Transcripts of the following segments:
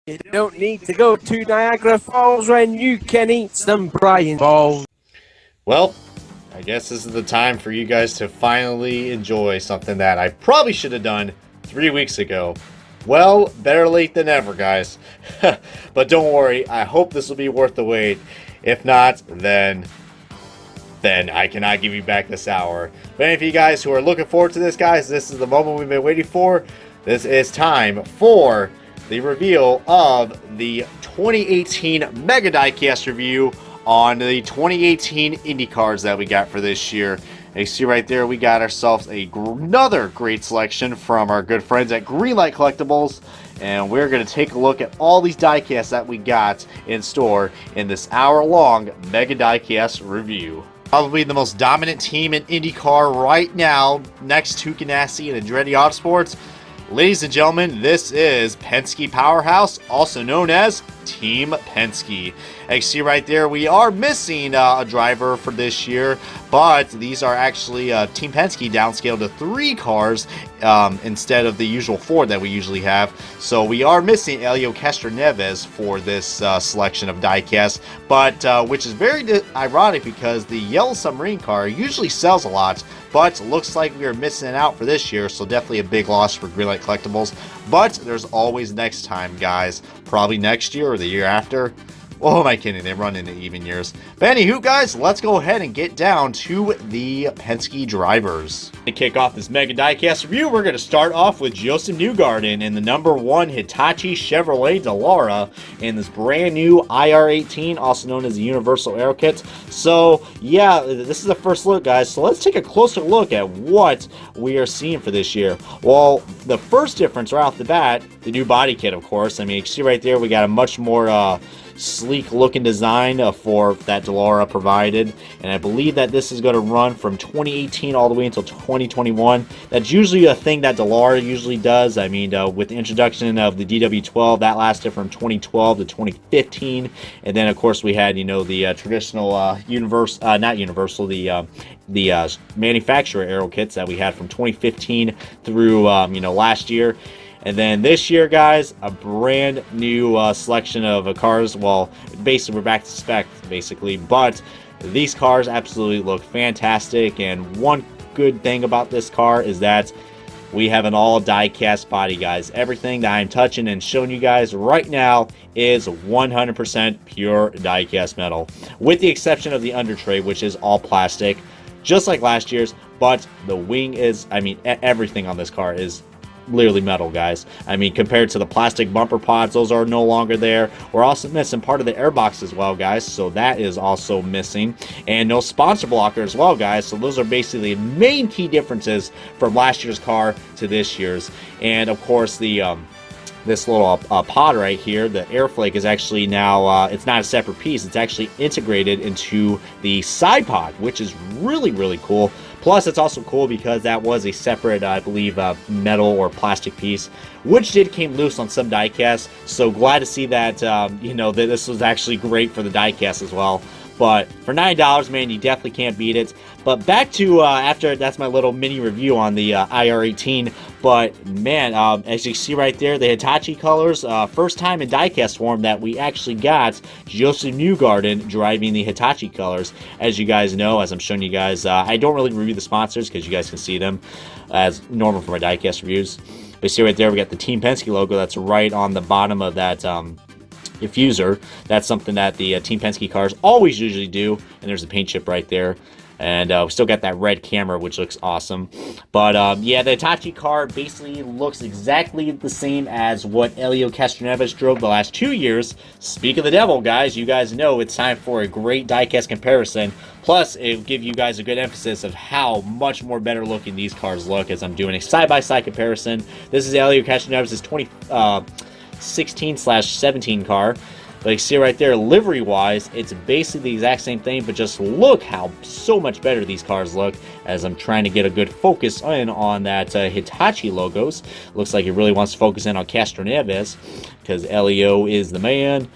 You don't need to go to Niagara Falls when you can eat some Brian balls. Well, I guess this is the time for you guys to finally enjoy something that I probably should have done 3 weeks ago. Well, better late than never, guys. But don't worry, I hope this will be worth the wait. If not, then I cannot give you back this hour. But any of you guys who are looking forward to this, guys, this is the moment we've been waiting for. This is time for the reveal of the 2018 Mega Diecast review on the 2018 Indy cars that we got for this year. And you see right there, we got ourselves another great selection from our good friends at Greenlight Collectibles. And we're going to take a look at all these diecasts that we got in store in this hour-long Mega Diecast review. Probably the most dominant team in IndyCar right now, next to Ganassi and Andretti Autosports. Ladies and gentlemen, this is Penske Powerhouse, also known as Team Penske. As you see right there, we are missing a driver for this year, but these are actually Team Penske downscaled to 3 cars instead of the usual 4 that we usually have. So we are missing Helio Castroneves for this selection of diecast, but which is very ironic because the yellow submarine car usually sells a lot, but looks like we are missing out for this year, so definitely a big loss for Greenlight Collectibles. But there's always next time, guys. Probably next year or the year after. Oh, am I kidding? They run into even years. But anywho, guys, let's go ahead and get down to the Penske drivers. To kick off this Mega Diecast review, we're going to start off with Josef Newgarden in the #1 Hitachi Chevrolet Dallara in this brand new IR18, also known as the Universal Aero Kit. So, yeah, this is the first look, guys. So let's take a closer look at what we are seeing for this year. Well, the first difference right off the bat, the new body kit, of course. I mean, you can see right there, we got a much more sleek looking design for that Dallara provided, and I believe that this is going to run from 2018 all the way until 2021. That's usually a thing that Dallara usually does. I mean, with the introduction of the DW12, that lasted from 2012 to 2015, and then of course we had, you know, the traditional the manufacturer aero kits that we had from 2015 through last year. And then this year, guys, a brand new selection of cars. Well, basically, we're back to spec, basically. But these cars absolutely look fantastic. And one good thing about this car is that we have an all die-cast body, guys. Everything that I'm touching and showing you guys right now is 100% pure die-cast metal. With the exception of the under tray, which is all plastic, just like last year's. But the wing is, I mean, everything on this car is literally metal, guys. I mean, compared to the plastic bumper pods, those are no longer there. We're also missing part of the airbox as well, guys, so that is also missing. And no sponsor blocker as well, guys, so those are basically the main key differences from last year's car to this year's. And of course, the this little pod right here, the air flake, is actually now, it's not a separate piece, it's actually integrated into the side pod, which is really, really cool. Plus, it's also cool because that was a separate, I believe, metal or plastic piece, which came loose on some diecasts. So glad to see that, that this was actually great for the diecast as well. But for $9, man, you definitely can't beat it. But back to, after, that's my little mini review on the IR18. But, man, as you see right there, the Hitachi colors, first time in diecast form that we actually got Josef Newgarden driving the Hitachi colors. As you guys know, as I'm showing you guys, I don't really review the sponsors because you guys can see them as normal for my diecast reviews. But you see right there, we got the Team Penske logo that's right on the bottom of that diffuser. That's something that the Team Penske cars always usually do. And there's a paint chip right there. And we still got that red camera, which looks awesome. But yeah, the Hitachi car basically looks exactly the same as what Helio Castroneves drove the last 2 years. Speak of the devil, guys, you guys know it's time for a great diecast comparison. Plus, it will give you guys a good emphasis of how much more better looking these cars look as I'm doing a side-by-side comparison. This is Helio Castroneves' 2016/17 car. But you see right there, livery-wise, it's basically the exact same thing, but just look how so much better these cars look as I'm trying to get a good focus in on that Hitachi logos. Looks like it really wants to focus in on Castroneves because Helio is the man,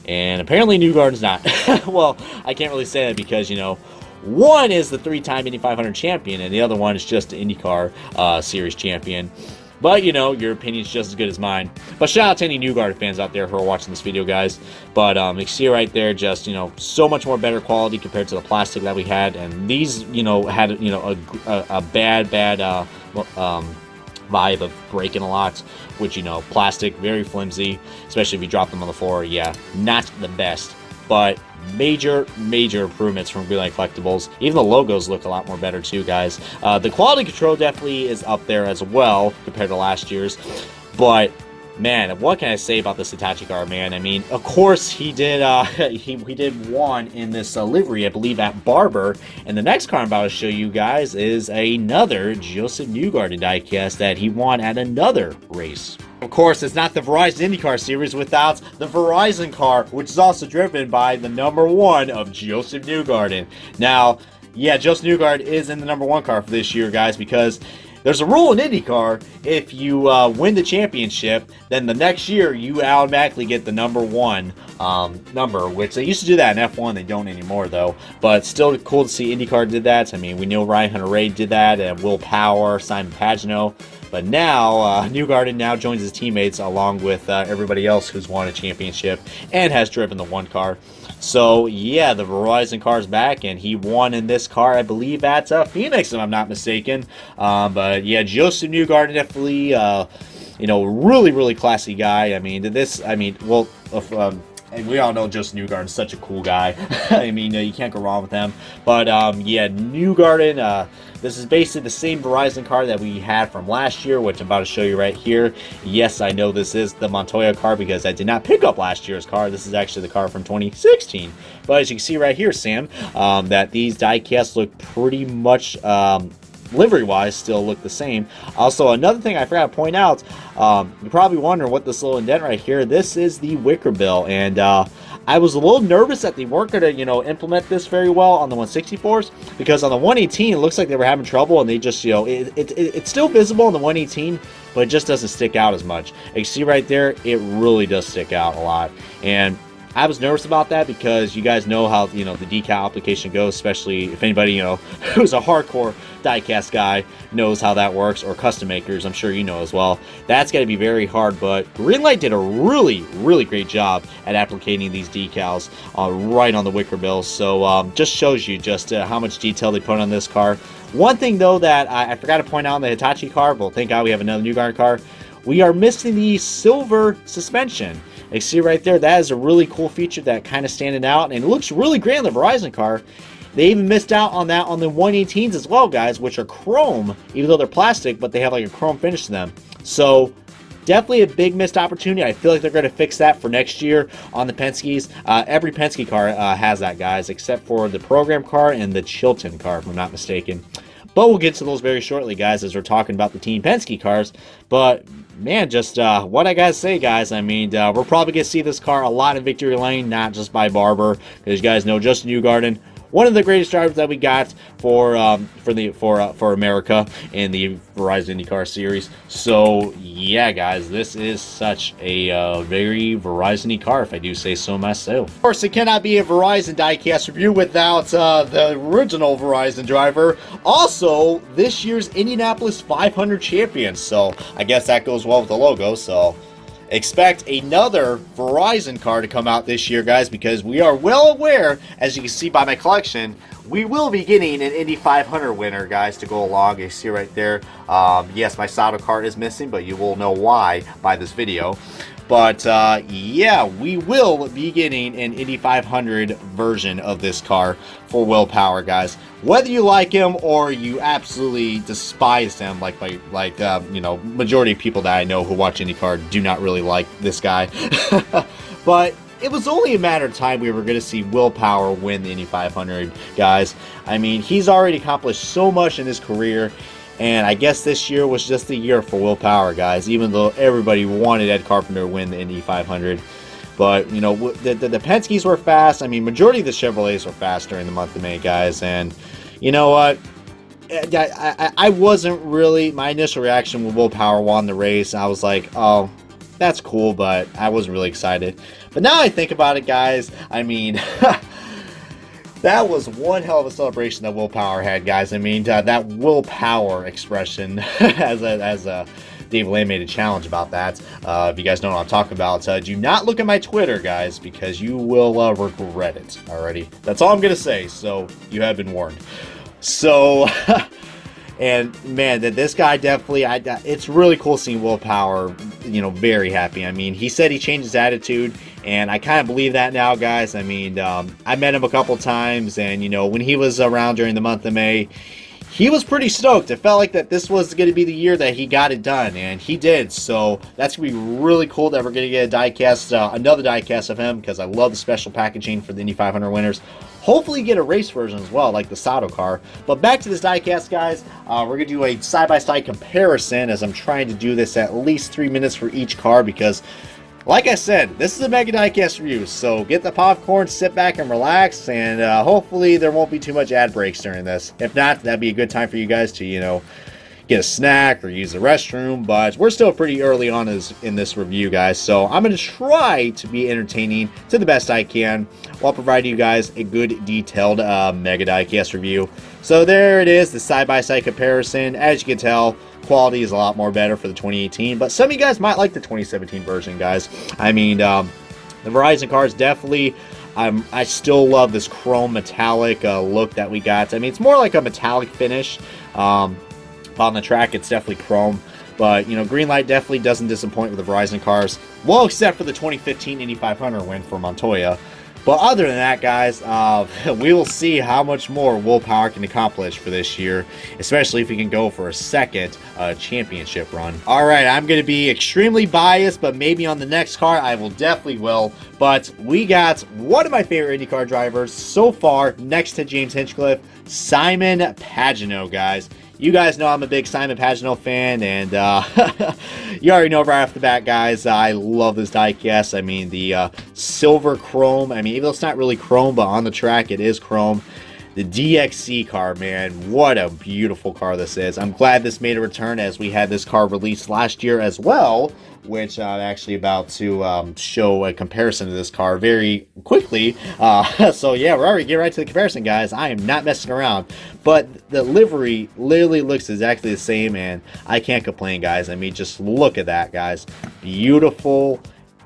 and apparently Newgarden's not. Well, I can't really say that because, one is the 3-time Indy 500 champion, and the other one is just the IndyCar Series champion. But, you know, your opinion's just as good as mine. But shout out to any Newgarden fans out there who are watching this video, guys. But you see right there, just, you know, so much more better quality compared to the plastic that we had. And these, you know, had, you know, a bad vibe of breaking a lot, which, you know, plastic, very flimsy, especially if you drop them on the floor. Yeah, not the best. But major improvements from Greenlight Collectibles. Even the logos look a lot more better too, guys. The quality control definitely is up there as well compared to last year's. But man, what can I say about this Hitachi car, man? I mean, of course he did he did one in this livery, I believe, at Barber. And the next car I'm about to show you guys is another Josef Newgarden diecast that he won at another race. Of course, it's not the Verizon IndyCar series without the Verizon car, which is also driven by the #1 of Josef Newgarden. Now, yeah, Josef Newgarden is in the #1 car for this year, guys, because there's a rule in IndyCar: if you win the championship, then the next year you automatically get the #1 number, which they used to do that in F1. They don't anymore, though. But still cool to see IndyCar did that. I mean, we know Ryan Hunter-Reay did that, and Will Power, Simon Pagenaud. But now, Newgarden now joins his teammates along with everybody else who's won a championship and has driven the one car. So, yeah, the Verizon car's back, and he won in this car, I believe, at Phoenix, if I'm not mistaken. But, yeah, Josef Newgarden definitely, you know, really classy guy. I mean, and we all know Josef Newgarden's such a cool guy. I mean, you can't go wrong with him. But, yeah, Newgarden, this is basically the same Verizon car that we had from last year, which I'm about to show you right here. Yes, I know this is the Montoya car because I did not pick up last year's car. This is actually the car from 2016. But as you can see right here, Sam, that these diecasts look pretty much livery-wise still look the same. Also, another thing I forgot to point out, you're probably wondering what this little indent right here, this is the wicker bill, and I was a little nervous that they weren't going to, you know, implement this very well on the 164s, because on the 118 it looks like they were having trouble, and they just, you know, it's still visible on the 118, but it just doesn't stick out as much. You see right there, it really does stick out a lot, and I was nervous about that because you guys know how, you know, the decal application goes, especially if anybody, you know, who's a hardcore diecast guy knows how that works, or custom makers, I'm sure you know as well. That's got to be very hard, but Greenlight did a really great job at applicating these decals right on the wicker bill. So just shows you just how much detail they put on this car. One thing though that I forgot to point out on the Hitachi car, well, thank God we have another Newgarden car, we are missing the silver suspension. You see right there, that is a really cool feature that kind of standing out, and it looks really great on the Verizon car. They even missed out on that on the 118s as well, guys, which are chrome, even though they're plastic, but they have like a chrome finish to them. So definitely a big missed opportunity. I feel like they're going to fix that for next year on the Penskes. Every Penske car has that, guys, except for the program car and the Chilton car, if I'm not mistaken. But we'll get to those very shortly, guys, as we're talking about the Team Penske cars. But, man, just what I gotta say, guys, I mean, we're probably going to see this car a lot in Victory Lane, not just by Barber. Because you guys know Josef Newgarden, one of the greatest drivers that we got for America in the Verizon IndyCar series. So yeah, guys, this is such a very Verizon-y car, if I do say so myself. Of course, it cannot be a Verizon diecast review without the original Verizon driver. Also, this year's Indianapolis 500 champion. So I guess that goes well with the logo. So expect another Verizon car to come out this year, guys, because we are well aware, as you can see by my collection, we will be getting an Indy 500 winner, guys, to go along. You see right there. Yes, my Sato car is missing, but you will know why by this video. But yeah, we will be getting an Indy 500 version of this car for Will Power, guys. Whether you like him or you absolutely despise him, like you know, majority of people that I know who watch IndyCar do not really like this guy. But it was only a matter of time we were going to see Will Power win the Indy 500, guys. I mean, he's already accomplished so much in his career. And I guess this year was just the year for Will Power, guys, even though everybody wanted Ed Carpenter to win the Indy 500. But, you know, the Penskes were fast. I mean, majority of the Chevrolets were fast during the month of May, guys. And you know what? I wasn't really, my initial reaction when Will Power won the race, I was like, oh, that's cool, but I wasn't really excited. But now I think about it, guys, I mean, that was one hell of a celebration that Will Power had, guys. I mean, that Will Power expression as a Dave Land made a challenge about that. If you guys don't know what I'm talking about, do not look at my Twitter, guys, because you will regret it. Alrighty, that's all I'm gonna say. So you have been warned. So. And man, that this guy definitely, it's really cool seeing Willpower, you know, very happy. I mean, he said he changed his attitude, and I kind of believe that now, guys. I mean, I met him a couple times, and you know, when he was around during the month of May, he was pretty stoked. It felt like that this was going to be the year that he got it done, and he did. So that's going to be really cool that we're going to get a diecast, another diecast of him, because I love the special packaging for the Indy 500 winners. Hopefully get a race version as well, like the Sato car. But back to this diecast, guys. We're going to do a side-by-side comparison, as I'm trying to do this at least 3 minutes for each car, because like I said, this is a mega diecast review, so get the popcorn, sit back and relax, and hopefully there won't be too much ad breaks during this. If not, that'd be a good time for you guys to, you know, get a snack or use the restroom, but we're still pretty early on in this review, guys, so I'm going to try to be entertaining to the best I can while providing you guys a good detailed mega diecast review. So there it is, the side-by-side comparison. As you can tell, quality is a lot more better for the 2018, but some of you guys might like the 2017 version, guys. I mean, the Verizon cars definitely, I still love this chrome metallic look that we got. I mean, it's more like a metallic finish. On the track, it's definitely chrome, but you know, green light definitely doesn't disappoint with the Verizon cars, well, except for the 2015 Indy 500 win for Montoya. But other than that, guys, we will see how much more Willpower can accomplish for this year, especially if he can go for a second championship run. All right, I'm going to be extremely biased, but maybe on the next car, I will definitely will. But we got one of my favorite IndyCar drivers so far, next to James Hinchcliffe, Simon Pagenaud, guys. You guys know I'm a big Simon Pagenaud fan, and you already know right off the bat, guys, I love this diecast. I mean, the silver chrome, I mean, even though it's not really chrome, but on the track it is chrome. The DXC car, man, what a beautiful car this is. I'm glad this made a return, as we had this car released last year as well, which I'm actually about to show a comparison to this car very quickly. So yeah, we're already getting right to the comparison, guys. I am not messing around. But the livery literally looks exactly the same, and I can't complain, guys. I mean, just look at that, guys. Beautiful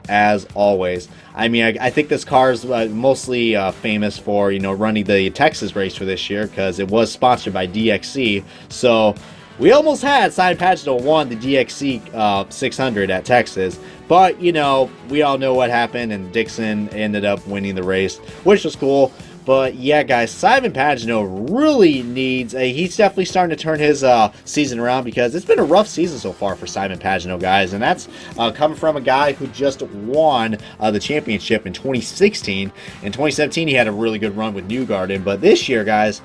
as always. I mean, I think this car is mostly famous for, you know, running the Texas race for this year, because it was sponsored by DXC. So we almost had Simon Pagenaud won the DXC 600 at Texas, but you know, we all know what happened, and Dixon ended up winning the race, which was cool. But yeah, guys, Simon Pagenaud really needs he's definitely starting to turn his season around, because it's been a rough season so far for Simon Pagenaud, guys, and that's coming from a guy who just won the championship in 2016. In 2017, he had a really good run with Newgarden, but this year, guys,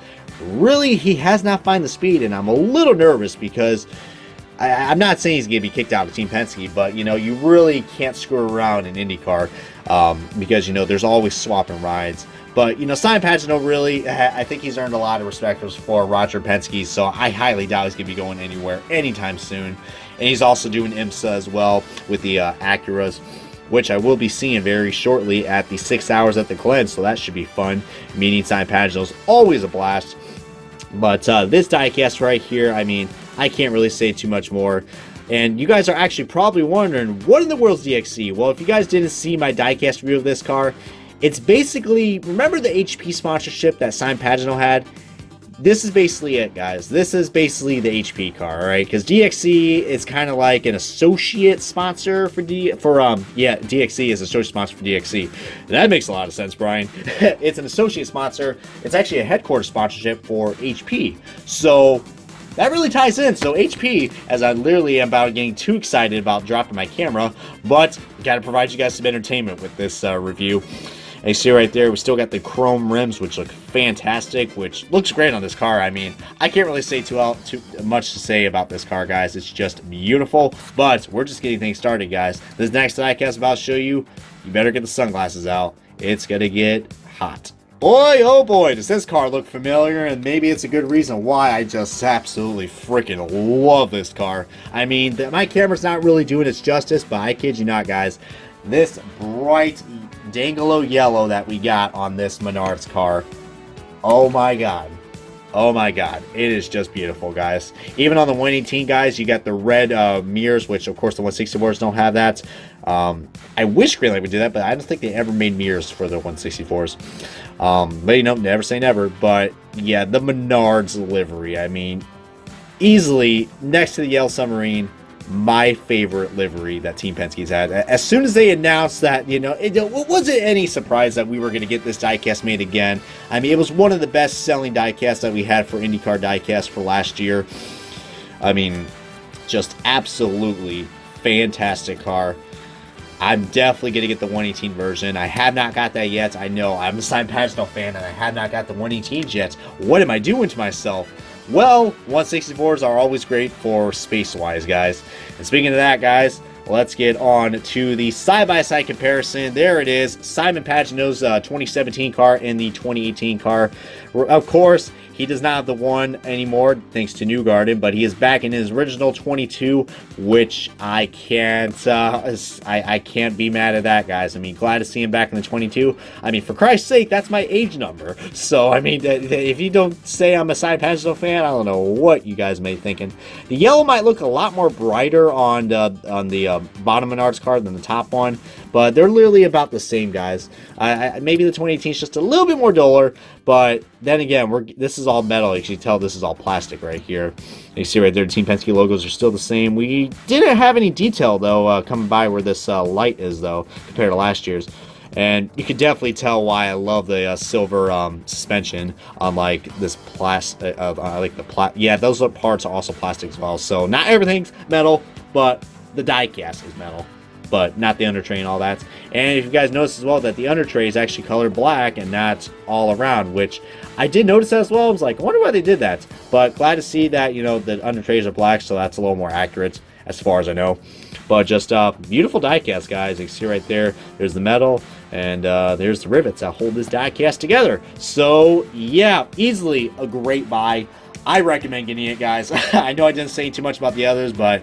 really, he has not found the speed, and I'm a little nervous, because I'm not saying he's going to be kicked out of Team Penske, but, you know, you really can't screw around in IndyCar, because, you know, there's always swapping rides. But, you know, Simon Pagenaud really, I think he's earned a lot of respect for Roger Penske, so I highly doubt he's going to be going anywhere anytime soon. And he's also doing IMSA as well with the Acuras, which I will be seeing very shortly at the 6 hours at the Glen, so that should be fun. Meeting Simon Pagenaud is always a blast. But this diecast right here, I mean, I can't really say too much more. And you guys are actually probably wondering, what in the world's DXC? Well, if you guys didn't see my diecast review of this car, it's basically, remember the HP sponsorship that Simon Pagenaud had? This is basically it, guys. This is basically the HP car, all right? Because DXC is kind of like an associate sponsor for DXC is associate sponsor for DXC. And that makes a lot of sense, Brian. It's an associate sponsor. It's actually a headquarters sponsorship for HP. So that really ties in. So HP, as I literally am about getting too excited about dropping my camera, but got to provide you guys some entertainment with this review. And you see right there, we still got the chrome rims, which look fantastic, which looks great on this car. I mean, I can't really say too much to say about this car, guys. It's just beautiful, but we're just getting things started, guys. This next diecast I'm about to show you, you better get the sunglasses out. It's going to get hot. Boy, oh boy, does this car look familiar, and maybe it's a good reason why I just absolutely freaking love this car. I mean, my camera's not really doing its justice, but I kid you not, guys. This bright Dangalo yellow that we got on this Menard's car, oh my god, Oh my god, it is just beautiful, guys. Even on the winning team, guys, you got the red mirrors, which of course the 164s don't have that. I wish Greenlight would do that, but I don't think they ever made mirrors for the 164s. But you know, never say never. But yeah, the Menard's livery, I mean, easily next to the Yellow Submarine, my favorite livery that Team Penske's had. As soon as they announced that, you know, it wasn't any surprise that we were going to get this diecast made again. I mean, it was one of the best selling diecasts that we had for IndyCar diecast for last year. I mean, just absolutely fantastic car. I'm definitely going to get the 118 version. I have not got that yet. I know I'm a signed Pagenaud fan and I have not got the 118s yet. What am I doing to myself? Well, 164s are always great for space-wise, guys. And speaking of that, guys, let's get on to the side-by-side comparison. There it is, Simon Pagenaud's 2017 car and the 2018 car. Of course, he does not have the one anymore, thanks to Newgarden, but he is back in his original 22, which I can't be mad at that, guys. I mean, glad to see him back in the 22. I mean, for Christ's sake, that's my age number. So, I mean, if you don't say I'm a Simon Pagenaud fan, I don't know what you guys may be thinking. The yellow might look a lot more brighter on the bottom Menard's car than the top one, but they're literally about the same, guys. Maybe the 2018 is just a little bit more duller, but then again, this is all metal. You can tell this is all plastic right here. You see right there, the Team Penske logos are still the same. We didn't have any detail, though, coming by where this light is, though, compared to last year's. And you can definitely tell why I love the silver suspension, unlike this plastic. Yeah, those parts are also plastic as well. So not everything's metal, but the die-cast is metal, but not the under tray and all that. And if you guys notice as well that the under tray is actually colored black and not all around, which I did notice that as well. I was like, I wonder why they did that. But glad to see that, you know, the under trays are black, so that's a little more accurate as far as I know. But just beautiful diecast, guys. You can see right there, there's the metal, and there's the rivets that hold this diecast together. So yeah, easily a great buy. I recommend getting it, guys. I know I didn't say too much about the others, but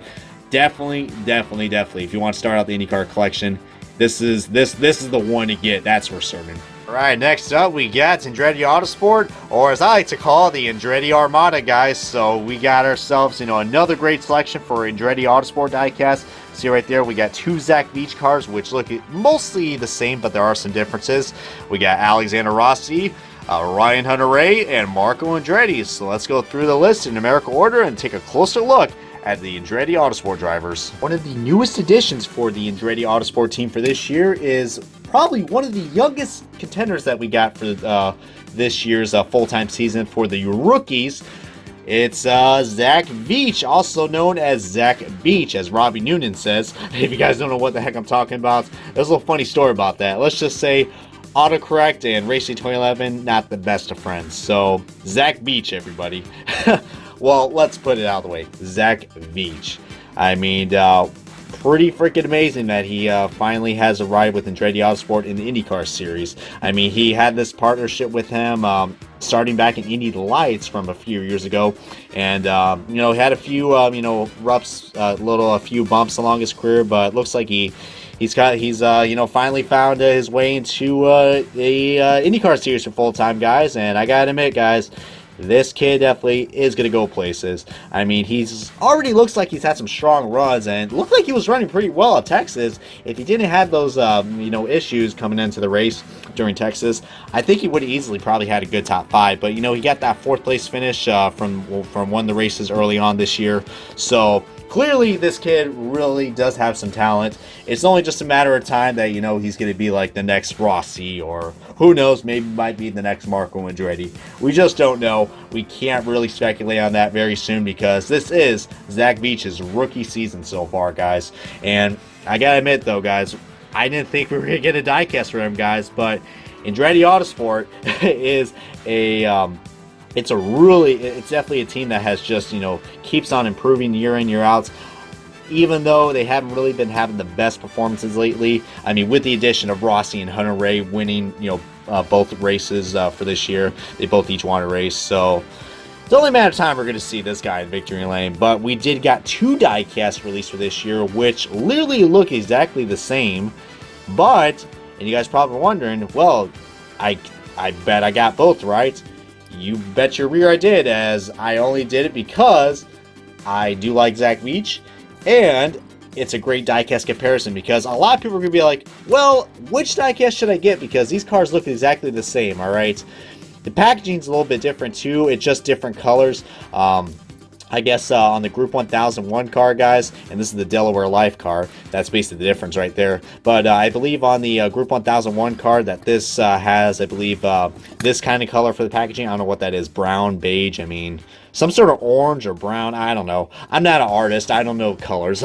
definitely, if you want to start out the IndyCar collection, this is the one to get. That's for certain. All right, next up we got Andretti Autosport, or as I like to call it, the Andretti Armada, guys. So we got ourselves, you know, another great selection for Andretti Autosport diecast. See right there, we got two Zach Veach cars, which look mostly the same, but there are some differences. We got Alexander Rossi, Ryan Hunter-Reay, and Marco Andretti. So let's go through the list in numerical order and take a closer look at the Andretti Autosport drivers. One of the newest additions for the Andretti Autosport team for this year is probably one of the youngest contenders that we got for this year's full-time season for the rookies. It's Zach Veach, also known as Zach Beach, as Robbie Noonan says. If you guys don't know what the heck I'm talking about, there's a little funny story about that. Let's just say autocorrect and Racing 2011, not the best of friends. So, Zach Beach, everybody. Well, let's put it out of the way. Zach Veach. I mean, pretty freaking amazing that he finally has a ride with Andretti Autosport in the IndyCar series. I mean, he had this partnership with him starting back in Indy Lights from a few years ago, and you know, had a few you know, roughs, a few bumps along his career, but looks like he's you know, finally found his way into the IndyCar series for full time, guys. And I gotta admit, guys, this kid definitely is going to go places. I mean, he's already looks like he's had some strong runs and looked like he was running pretty well at Texas. If he didn't have those, you know, issues coming into the race during Texas, I think he would have easily probably had a good top five. But, you know, he got that fourth place finish from one of the races early on this year. So clearly this kid really does have some talent. It's only just a matter of time that, you know, he's going to be like the next Rossi, or who knows, maybe might be the next Marco Andretti. We just don't know. We can't really speculate on that very soon because this is Zach Veach's rookie season so far, guys. And I got to admit, though, guys, I didn't think we were going to get a diecast for him, guys, but Andretti Autosport is it's definitely a team that has just, you know, keeps on improving year in, year out. Even though they haven't really been having the best performances lately. I mean, with the addition of Rossi and Hunter-Reay winning, you know, both races for this year, they both each won a race. So it's only a matter of time we're going to see this guy in victory lane. But we did got two diecasts released for this year, which literally look exactly the same. But, and you guys probably wondering, well, I bet I got both right. You bet your rear I did, as I only did it because I do like Zach Veach, and it's a great diecast comparison because a lot of people are going to be like, well, which diecast should I get? Because these cars look exactly the same, all right? The packaging's a little bit different too. It's just different colors. I guess on the Group 1001 car, guys, and this is the Delaware Life car, that's basically the difference right there. But I believe on the Group 1001 car that this has, I believe, this kind of color for the packaging. I don't know what that is, brown, beige, I mean, some sort of orange or brown, I don't know. I'm not an artist, I don't know colors.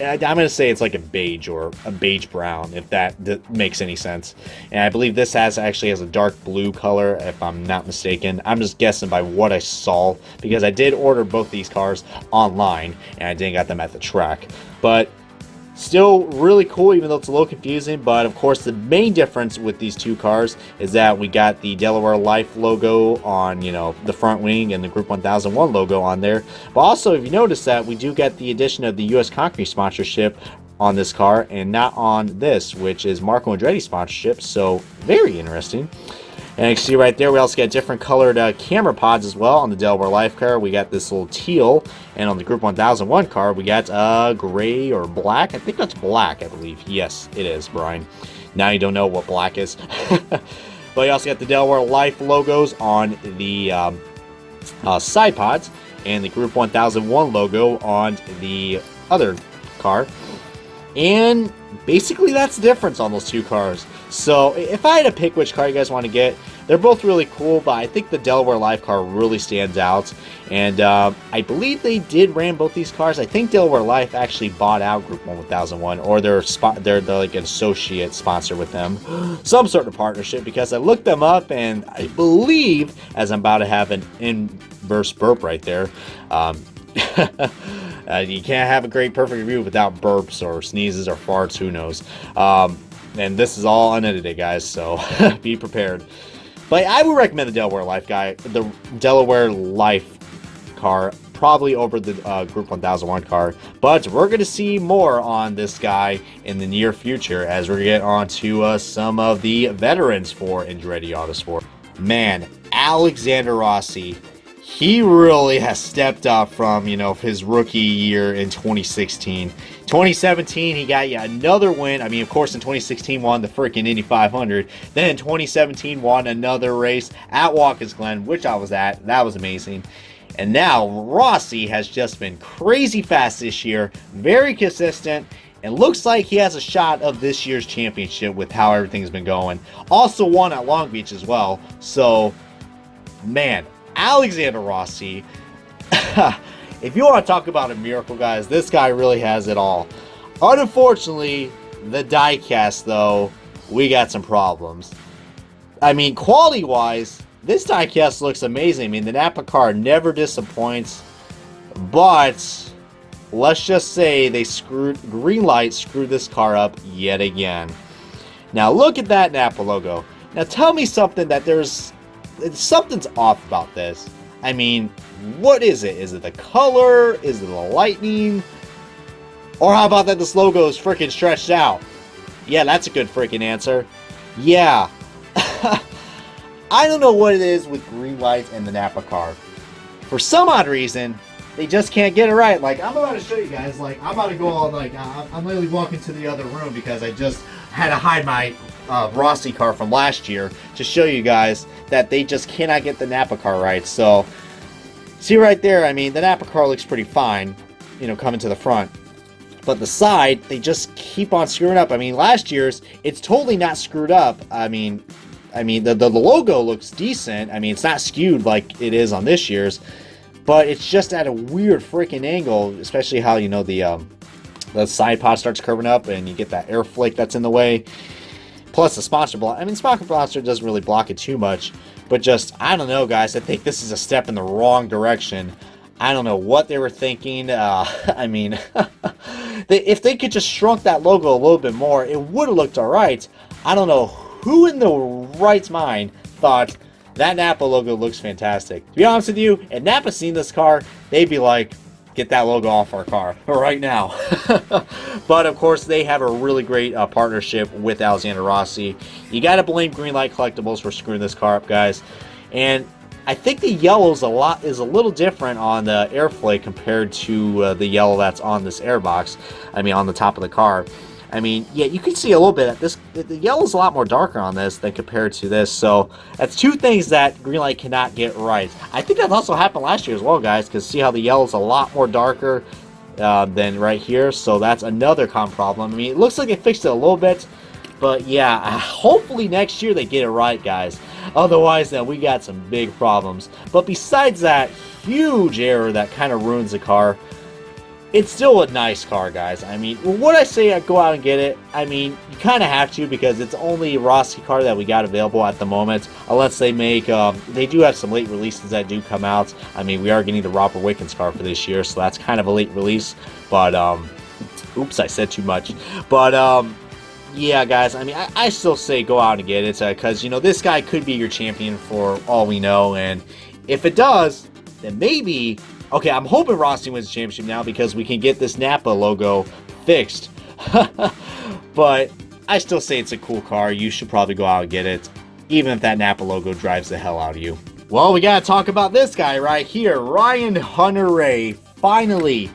I'm going to say it's like a beige or a beige brown, if that makes any sense. And I believe this actually has a dark blue color, if I'm not mistaken. I'm just guessing by what I saw, because I did order both these cars online, and I didn't get them at the track. But still really cool, even though it's a little confusing. But of course, the main difference with these two cars is that we got the Delaware Life logo on, you know, the front wing, and the Group 1001 logo on there. But also, if you notice that, we do get the addition of the U.S. Concrete sponsorship on this car, and not on this, which is Marco Andretti sponsorship. So very interesting. And you can see right there, we also got different colored camera pods as well. On the Delaware Life car, we got this little teal. And on the Group 1001 car, we got gray or black. I think that's black, I believe. Yes, it is, Brian. Now you don't know what black is. But you also got the Delaware Life logos on the side pods. And the Group 1001 logo on the other car. And basically that's the difference on those two cars. So if I had to pick which car you guys want to get, they're both really cool, but I think the Delaware Life car really stands out. And I believe they did ram both these cars. I think Delaware Life actually bought out Group 1001, or they're like an associate sponsor with them. Some sort of partnership, because I looked them up, and I believe, as I'm about to have an inverse burp right there, you can't have a great perfect review without burps or sneezes or farts, who knows. And this is all unedited, guys, so be prepared. But I would recommend the Delaware Life the Delaware Life car, probably over the Group 1001 car. But we're going to see more on this guy in the near future as we get on to some of the veterans for Andretti Autosport. Man, Alexander Rossi, he really has stepped up from, you know, his rookie year in 2016. 2017, he got another win. I mean, of course, in 2016, won the freaking Indy 500. Then in 2017, won another race at Watkins Glen, which I was at. That was amazing. And now, Rossi has just been crazy fast this year. Very consistent. And looks like he has a shot of this year's championship with how everything's been going. Also won at Long Beach as well. So, man, Alexander Rossi, if you want to talk about a miracle, guys, this guy really has it all. Unfortunately, the diecast, though, we got some problems. I mean, quality-wise, this diecast looks amazing. I mean, the NAPA car never disappoints, but let's just say they screwed this car up yet again. Now, look at that NAPA logo. Now, tell me something that something's off about this. I mean, what is it? Is it the color? Is it the lightning? Or how about that this logo is freaking stretched out? Yeah, that's a good freaking answer. Yeah. I don't know what it is with green lights and the NAPA car. For some odd reason, they just can't get it right. Like, I'm about to show you guys, like, I'm about to go on, like, I'm literally walking to the other room because I just had to hide my Rossi car from last year to show you guys that they just cannot get the NAPA car right. So, see right there, I mean, the NAPA car looks pretty fine, you know, coming to the front. But the side, they just keep on screwing up. I mean, last year's, it's totally not screwed up. I mean, the logo looks decent. I mean, it's not skewed like it is on this year's, but it's just at a weird freaking angle, especially how, you know, the side pod starts curving up and you get that air flake that's in the way. Plus the sponsor block. I mean, sponsor doesn't really block it too much, but just, I don't know, guys. I think this is a step in the wrong direction. I don't know what they were thinking. I mean, if they could just shrunk that logo a little bit more, it would have looked all right. I don't know who in the right mind thought that NAPA logo looks fantastic. To be honest with you, if NAPA seen this car, they'd be like, get that logo off our car right now. But of course, they have a really great partnership with Alexander Rossi. You got to blame Greenlight Collectibles for screwing this car up, guys. And I think the yellow is a little different on the airflake compared to the yellow that's on this airbox. I mean, on the top of the car. I mean, yeah, you can see a little bit. The yellow is a lot more darker on this than compared to this. So that's two things that Greenlight cannot get right. I think that also happened last year as well, guys, because see how the yellow is a lot more darker than right here. So that's another common problem. I mean, it looks like they fixed it a little bit. But yeah, hopefully next year they get it right, guys. Otherwise, then we got some big problems. But besides that huge error that kind of ruins the car, it's still a nice car, guys. I mean, would I say go out and get it? I mean, you kind of have to because it's only a Rossi car that we got available at the moment. Unless they make, they do have some late releases that do come out. I mean, we are getting the Robert Wickens car for this year, so that's kind of a late release. But, oops, I said too much. But, yeah, guys, I mean, I still say go out and get it because, you know, this guy could be your champion for all we know. And if it does, then maybe... Okay, I'm hoping Rossi wins the championship now because we can get this NAPA logo fixed. But I still say it's a cool car. You should probably go out and get it, even if that NAPA logo drives the hell out of you. Well, we got to talk about this guy right here. Ryan Hunter-Reay finally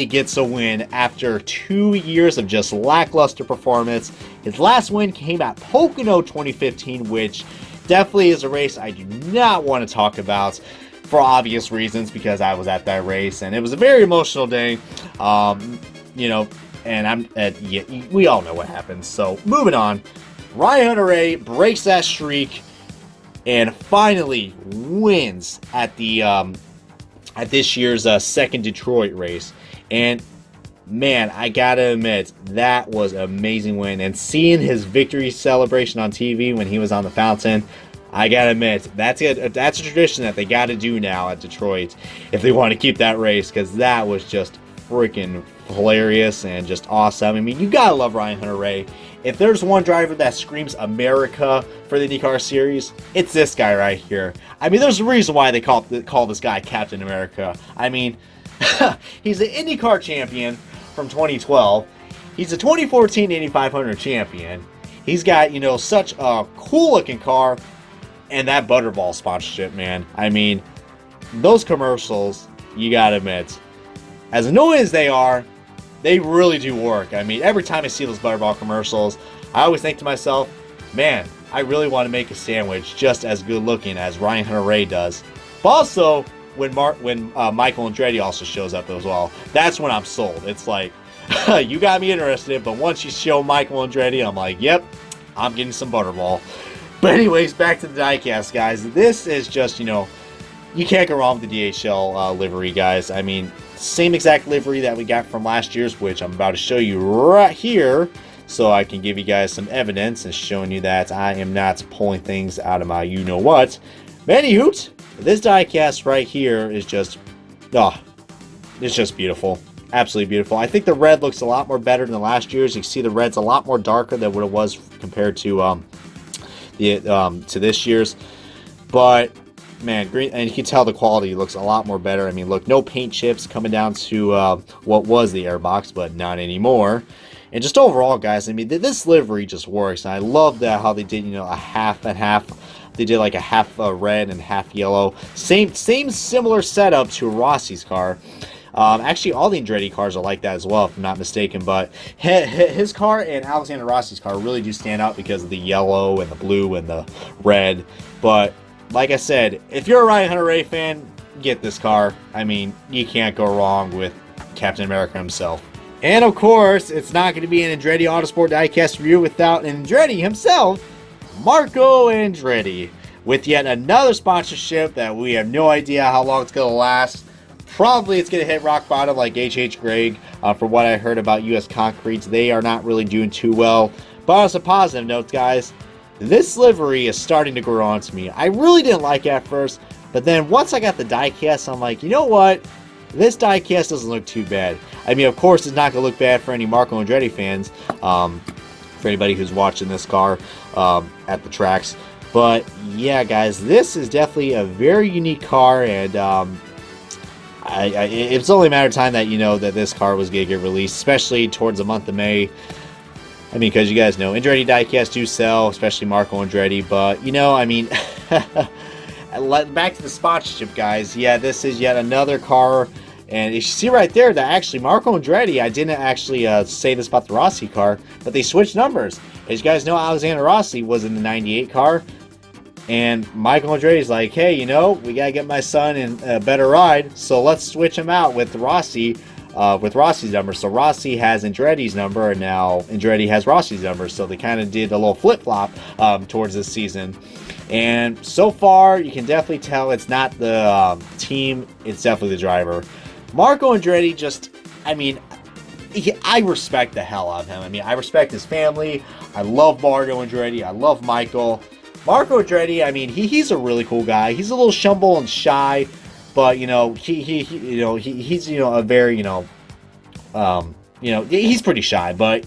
gets a win after 2 years of just lackluster performance. His last win came at Pocono 2015, which definitely is a race I do not want to talk about. For obvious reasons, because I was at that race and it was a very emotional day, you know, and yeah, we all know what happens. So moving on, Ryan Hunter-Reay breaks that streak and finally wins at the at this year's second Detroit race. And man, I gotta admit, that was an amazing win. And seeing his victory celebration on TV when he was on the fountain, I gotta admit, that's a tradition that they gotta do now at Detroit if they want to keep that race, because that was just freaking hilarious and just awesome. I mean, you gotta love Ryan Hunter-Reay. If there's one driver that screams America for the IndyCar series, it's this guy right here. I mean, there's a reason why they call this guy Captain America. I mean, he's the IndyCar champion from 2012. He's a 2014 Indy 500 champion. He's got, you know, such a cool looking car. And that Butterball sponsorship, man. I mean, those commercials, you gotta admit, as annoying as they are, they really do work. I mean, every time I see those Butterball commercials, I always think to myself, man, I really want to make a sandwich just as good looking as Ryan Hunter-Reay does. But also, when Michael Andretti also shows up as well, that's when I'm sold. It's like, you got me interested, but once you show Michael Andretti, I'm like, yep, I'm getting some Butterball. But anyways, back to the diecast, guys. This is just, you know, you can't go wrong with the DHL livery, guys. I mean, same exact livery that we got from last year's, which I'm about to show you right here, so I can give you guys some evidence and showing you that I am not pulling things out of my you-know-what. But anywho, this diecast right here is just, it's just beautiful. Absolutely beautiful. I think the red looks a lot more better than last year's. You can see the red's a lot more darker than what it was compared to to this year's. But man, green, and you can tell the quality looks a lot more better. I mean, look, no paint chips coming down to what was the airbox, but not anymore. And just overall, guys, I mean, this livery just works. And I love that how they did, you know, a half and half. They did like a half red and half yellow. Same similar setup to Rossi's car. Actually, all the Andretti cars are like that as well, if I'm not mistaken. But his car and Alexander Rossi's car really do stand out because of the yellow and the blue and the red. But like I said, if you're a Ryan Hunter-Reay fan, get this car. I mean, you can't go wrong with Captain America himself. And of course, it's not going to be an Andretti Autosport diecast review without Andretti himself, Marco Andretti, with yet another sponsorship that we have no idea how long it's going to last. Probably it's going to hit rock bottom like H.H. Gregg. From what I heard about U.S. Concretes, they are not really doing too well. But on some positive notes, guys, this livery is starting to grow on to me. I really didn't like it at first, but then once I got the diecast, I'm like, you know what? This diecast doesn't look too bad. I mean, of course, it's not going to look bad for any Marco Andretti fans, for anybody who's watching this car at the tracks. But yeah, guys, this is definitely a very unique car, and it's only a matter of time that that this car was going to get released, especially towards the month of May. I mean, because you guys know Andretti diecasts do sell, especially Marco Andretti. But I mean, back to the sponsorship, guys. Yeah, this is yet another car. And you see right there that actually Marco Andretti, I didn't actually say this about the Rossi car, but they switched numbers. As you guys know, Alexander Rossi was in the 98 car. And Michael Andretti's like, hey, we got to get my son in a better ride, so let's switch him out with Rossi, with Rossi's number. So Rossi has Andretti's number, and now Andretti has Rossi's number. So they kind of did a little flip-flop towards this season. And so far, you can definitely tell it's not the team, it's definitely the driver. Marco Andretti just, I mean, I respect the hell out of him. I mean, I respect his family. I love Marco Andretti. I love Michael. Marco Andretti, I mean, he's a really cool guy. He's a little shumble and shy, but he's a very he's pretty shy. But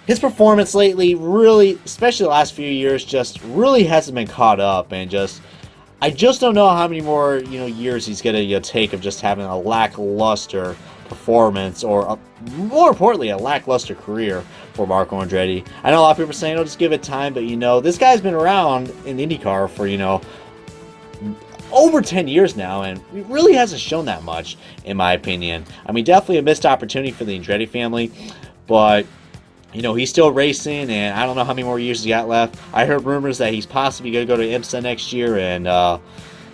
his performance lately, really, especially the last few years, just really hasn't been caught up, and I just don't know how many more years he's gonna take of just having a lackluster performance, or more importantly, a lackluster career for Marco Andretti. I know a lot of people are saying, "Oh, just give it time," but this guy's been around in IndyCar for over 10 years now, and he really hasn't shown that much, in my opinion. I mean, definitely a missed opportunity for the Andretti family, but he's still racing, and I don't know how many more years he's got left. I heard rumors that he's possibly going to go to IMSA next year, and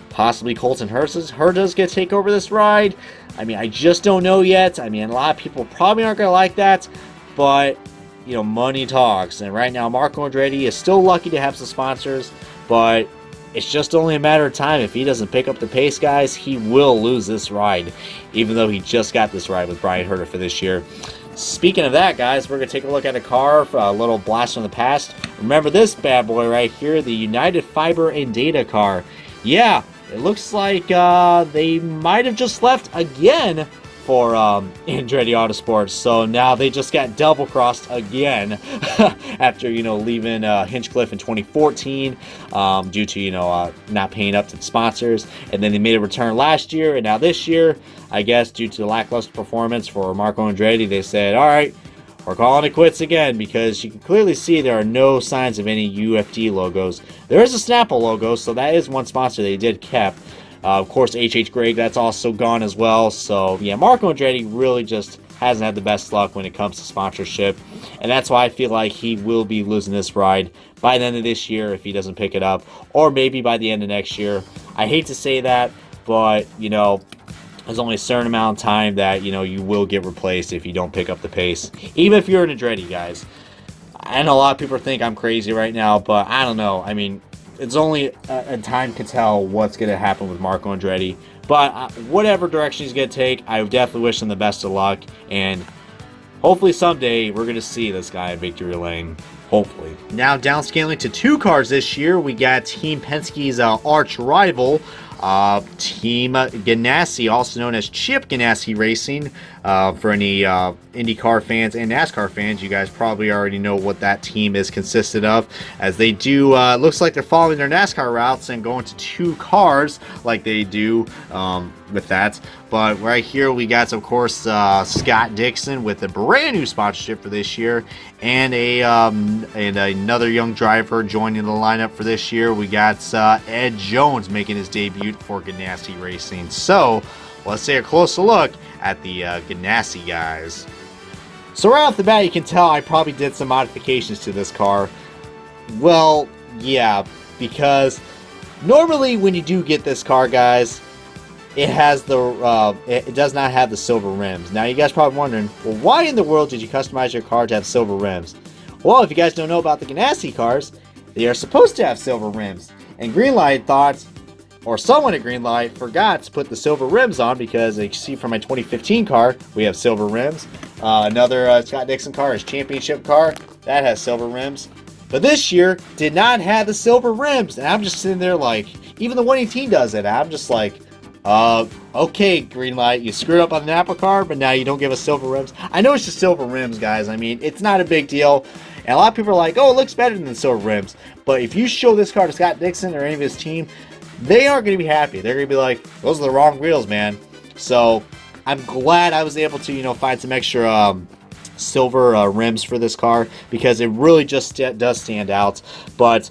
possibly Colton Herta's going to take over this ride. I mean, I just don't know yet. I mean, a lot of people probably aren't going to like that, but, money talks. And right now, Marco Andretti is still lucky to have some sponsors, but it's just only a matter of time. If he doesn't pick up the pace, guys, he will lose this ride, even though he just got this ride with Brian Herter for this year. Speaking of that, guys, we're going to take a look at a car for a little blast from the past. Remember this bad boy right here, the United Fiber and Data car. Yeah, it looks like they might have just left again for Andretti Autosports. So now they just got double-crossed again after, leaving Hinchcliffe in 2014 due to, not paying up to the sponsors. And then they made a return last year, and now this year, I guess due to the lackluster performance for Marco Andretti, they said, all right, we're calling it quits again, because you can clearly see there are no signs of any UFD logos. There is a Snapple logo, so that is one sponsor they did keep. Of course, H.H. Gregg, that's also gone as well. So, yeah, Marco Andretti really just hasn't had the best luck when it comes to sponsorship. And that's why I feel like he will be losing this ride by the end of this year if he doesn't pick it up. Or maybe by the end of next year. I hate to say that, but, there's only a certain amount of time that, you will get replaced if you don't pick up the pace. Even if you're an Andretti, guys. I know a lot of people think I'm crazy right now, but I don't know. I mean, it's only a time can tell what's going to happen with Marco Andretti. But whatever direction he's going to take, I definitely wish him the best of luck. And hopefully someday we're going to see this guy in victory lane. Hopefully. Now downscaling to 2 cars this year, we got Team Penske's arch rival, Team Ganassi, also known as Chip Ganassi Racing. For any IndyCar fans and NASCAR fans, you guys probably already know what that team is consisted of, as they do, looks like they're following their NASCAR routes and going to 2 cars like they do with that. But right here we got, of course, Scott Dixon with a brand new sponsorship for this year, and another young driver joining the lineup for this year. We got Ed Jones making his debut for Ganassi Racing. So let's take a closer look at the Ganassi guys. So right off the bat, you can tell I probably did some modifications to this car. Well, yeah, because normally when you do get this car, guys, it has it does not have the silver rims. Now you guys are probably wondering, well, why in the world did you customize your car to have silver rims? Well, if you guys don't know about the Ganassi cars, they are supposed to have silver rims. And Greenlight thought, or someone at Greenlight forgot to put the silver rims on, because as you see from my 2015 car, we have silver rims. Another Scott Dixon car, his championship car, that has silver rims. But this year did not have the silver rims. And I'm just sitting there like, even the 118 does it. I'm just like, okay, Greenlight, you screwed up on the NAPA car, but now you don't give us silver rims. I know it's just silver rims, guys. I mean, it's not a big deal. And a lot of people are like, oh, it looks better than the silver rims. But if you show this car to Scott Dixon or any of his team, they aren't going to be happy. They're going to be like, those are the wrong wheels, man. So I'm glad I was able to, you know, find some extra silver rims for this car, because it really just does stand out. But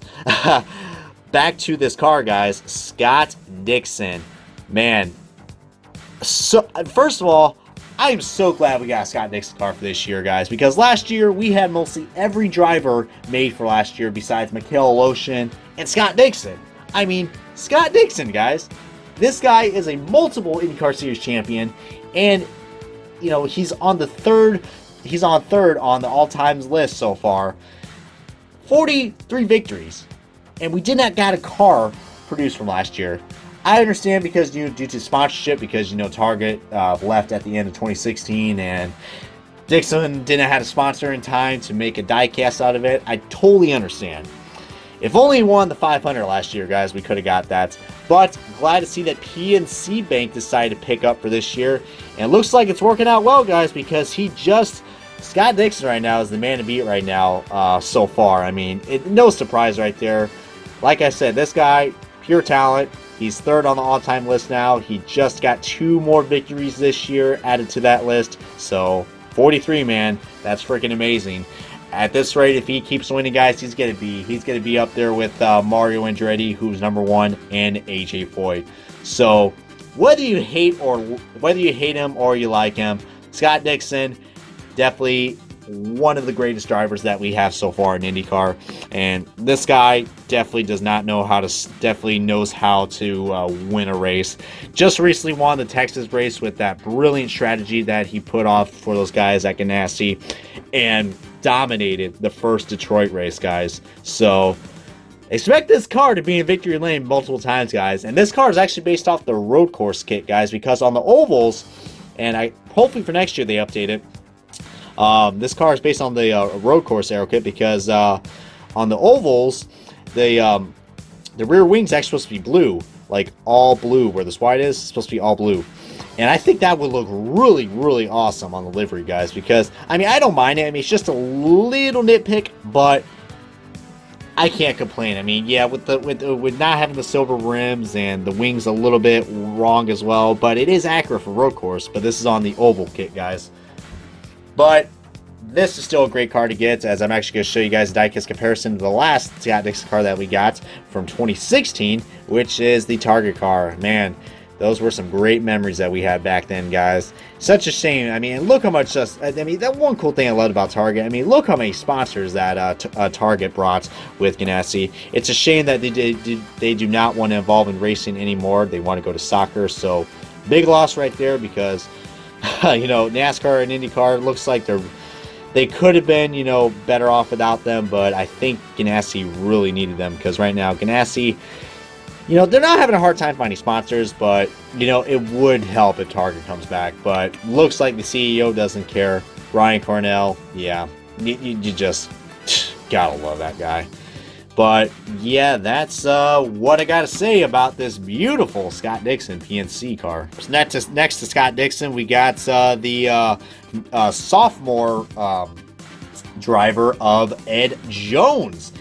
back to this car, guys. Scott Dixon, man. So first of all, I am so glad we got a Scott Dixon car for this year, guys, because last year we had mostly every driver made for last year besides Michael Oloshin and Scott Dixon. I mean, Scott Dixon, guys. This guy is a multiple IndyCar Series champion, and you know, he's on third on the all-times list so far. 43 victories, and we did not get a car produced from last year. I understand because due to sponsorship, because you know Target left at the end of 2016, and Dixon didn't have a sponsor in time to make a diecast out of it. I totally understand. If only he won the 500 last year, guys, we could have got that. But glad to see that PNC Bank decided to pick up for this year, and it looks like it's working out well, guys, because Scott Dixon right now is the man to beat right now so far. I mean, no surprise right there. Like I said, this guy, pure talent. He's third on the all-time list now. He just got 2 more victories this year added to that list. So 43, man, that's freaking amazing. At this rate, if he keeps winning, guys, he's gonna be up there with Mario Andretti, who's #1, and AJ Foyt. So whether you hate him or you like him, Scott Dixon, definitely one of the greatest drivers that we have so far in IndyCar, and this guy definitely knows how to win a race. Just recently won the Texas race with that brilliant strategy that he put off for those guys at Ganassi, and dominated the first Detroit race, guys. So expect this car to be in victory lane multiple times, guys. And this car is actually based off the road course kit, guys, because on the ovals, and hopefully for next year they update it. This car is based on the road course aero kit, because on the ovals, the rear wing's actually supposed to be blue, like all blue. Where this white is, it's supposed to be all blue. And I think that would look really, really awesome on the livery, guys, because, I mean, I don't mind it. I mean, it's just a little nitpick, but I can't complain. I mean, yeah, with not having the silver rims and the wings a little bit wrong as well, but it is accurate for road course. But this is on the oval kit, guys. But this is still a great car to get, as I'm actually going to show you guys a diecast comparison to the last Scott Dixon car that we got from 2016, which is the Target car. Man, those were some great memories that we had back then, guys. Such a shame. I mean, look how much that one cool thing I loved about Target. I mean, look how many sponsors that Target brought with Ganassi. It's a shame that they do not want to involve in racing anymore. They want to go to soccer. So big loss right there, because you know, NASCAR and IndyCar, looks like they could have been, you know, better off without them. But I think Ganassi really needed them, because right now Ganassi, you know, they're not having a hard time finding sponsors, but, you know, it would help if Target comes back. But looks like the CEO doesn't care. Ryan Cornell, yeah, you just gotta love that guy. But, yeah, that's what I got to say about this beautiful Scott Dixon PNC car. So next to Scott Dixon, we got the sophomore driver of Ed Jones.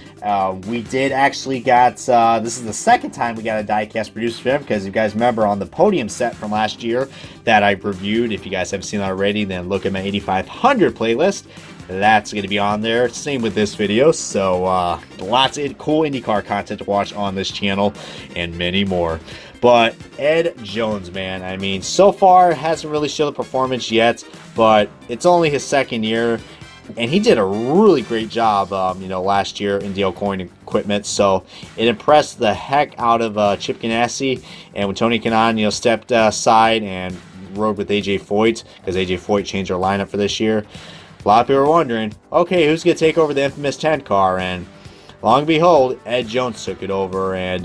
We did actually got, this is the second time we got a diecast produced for him, because you guys remember on the podium set from last year that I reviewed. If you guys haven't seen it already, then look at my 8500 playlist. That's going to be on there. Same with this video. So lots of cool IndyCar content to watch on this channel, and many more. But Ed Jones, man, I mean, so far hasn't really shown the performance yet, but it's only his second year. And he did a really great job, you know, last year in Dale Coyne equipment. So it impressed the heck out of Chip Ganassi. And when Tony Kanaan, you know, stepped aside and rode with AJ Foyt, because AJ Foyt changed our lineup for this year, a lot of people were wondering, okay, who's going to take over the infamous 10 car? And long and behold, Ed Jones took it over. And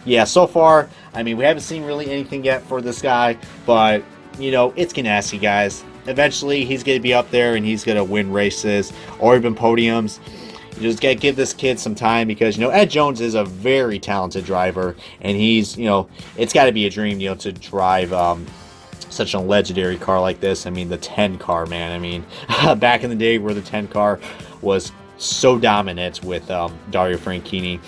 yeah, so far, I mean, we haven't seen really anything yet for this guy, but, you know, it's Ganassi, guys. Eventually, he's going to be up there, and he's going to win races or even podiums. You just got to give this kid some time, because, you know, Ed Jones is a very talented driver, and he's, you know, it's got to be a dream, you know, to drive such a legendary car like this. I mean, the 10 car, man. I mean, back in the day where the 10 car was so dominant with Dario Franchitti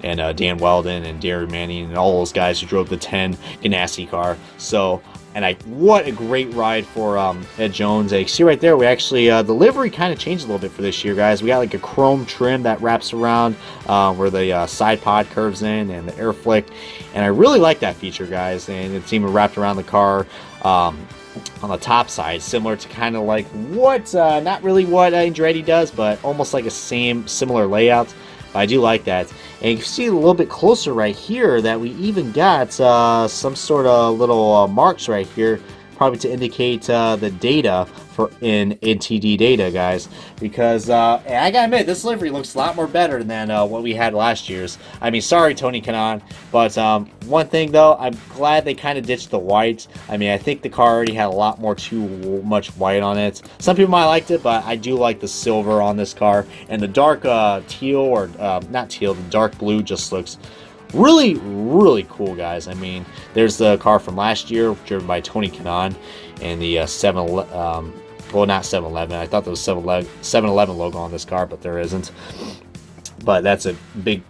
and Dan Weldon and Darry Manning and all those guys who drove the 10 Ganassi car. So And what a great ride for Ed Jones. You see right there, we actually, the livery kind of changed a little bit for this year, guys. We got like a chrome trim that wraps around where the side pod curves in and the air flick. And I really like that feature, guys. And it's even wrapped around the car on the top side, similar to kind of like what, not really what Andretti does, but almost like a similar layout. I do like that. And you can see a little bit closer right here that we even got some sort of little marks right here, probably to indicate the data for in NTD data, guys. Because I gotta admit, this livery looks a lot more better than what we had last year's. I mean, sorry, Tony Kanaan, but one thing though, I'm glad they kind of ditched the white. I mean, I think the car already had a lot more too much white on it. Some people might have liked it, but I do like the silver on this car, and the dark teal, or not teal, the dark blue just looks really, really cool, guys. I mean, there's the car from last year driven by Tony Kanaan, and the well, not 711. I thought there was 711 logo on this car, but there isn't. But that's a big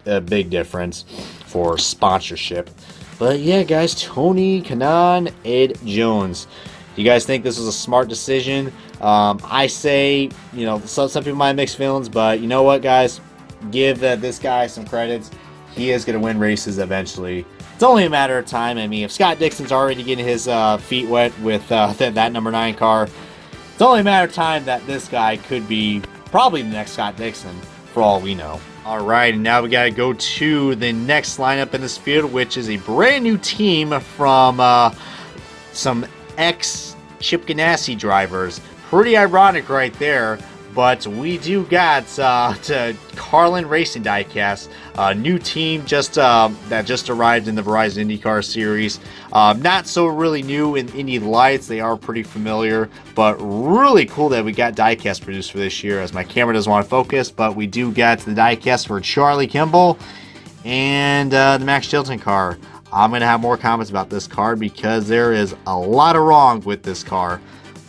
difference for sponsorship. But yeah, guys, Tony Kanaan, Ed Jones. You guys think this was a smart decision? I say, you know, some people might have mixed feelings, but you know what, guys? Give this guy some credits. He is going to win races eventually. It's only a matter of time. I mean, if Scott Dixon's already getting his feet wet with that number 9 car, it's only a matter of time that this guy could be probably the next Scott Dixon, for all we know. All right, and now we got to go to the next lineup in this field, which is a brand new team from some ex-Chip Ganassi drivers. Pretty ironic right there. But we do got to Carlin Racing diecast, a new team that just arrived in the Verizon IndyCar series. Not so really new in Indy Lights, they are pretty familiar, but really cool that we got diecast produced for this year, as my camera doesn't want to focus. But we do get the diecast for Charlie Kimball and the Max Chilton car. I'm going to have more comments about this car because there is a lot of wrong with this car.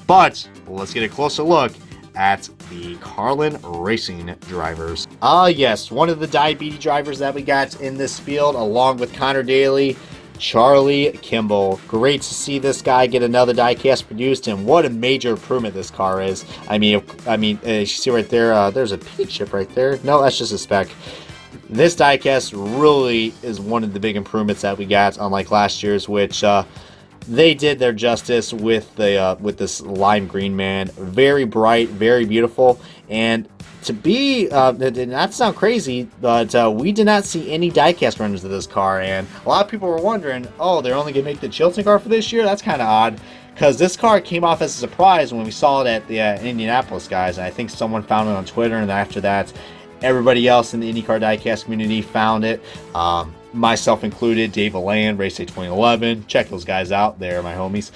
But let's get a closer look at the Carlin Racing drivers. Yes, one of the diabetes drivers that we got in this field, along with Conor Daly, Charlie Kimball. Great to see this guy get another diecast produced, and what a major improvement this car is. I mean, you see right there, there's a P chip right there. No, that's just a spec. This diecast really is one of the big improvements that we got, unlike last year's, which they did their justice with the with this lime green, man. Very bright, very beautiful, and to be not to sound crazy, but we did not see any diecast runners of this car, and a lot of people were wondering, oh, they're only gonna make the Chilton car for this year. That's kind of odd, because this car came off as a surprise when we saw it at the Indianapolis, guys. And I think someone found it on Twitter, and after that, everybody else in the IndyCar diecast community found it. Myself included, Dave Land, Race Day 2011. Check those guys out. They're my homies.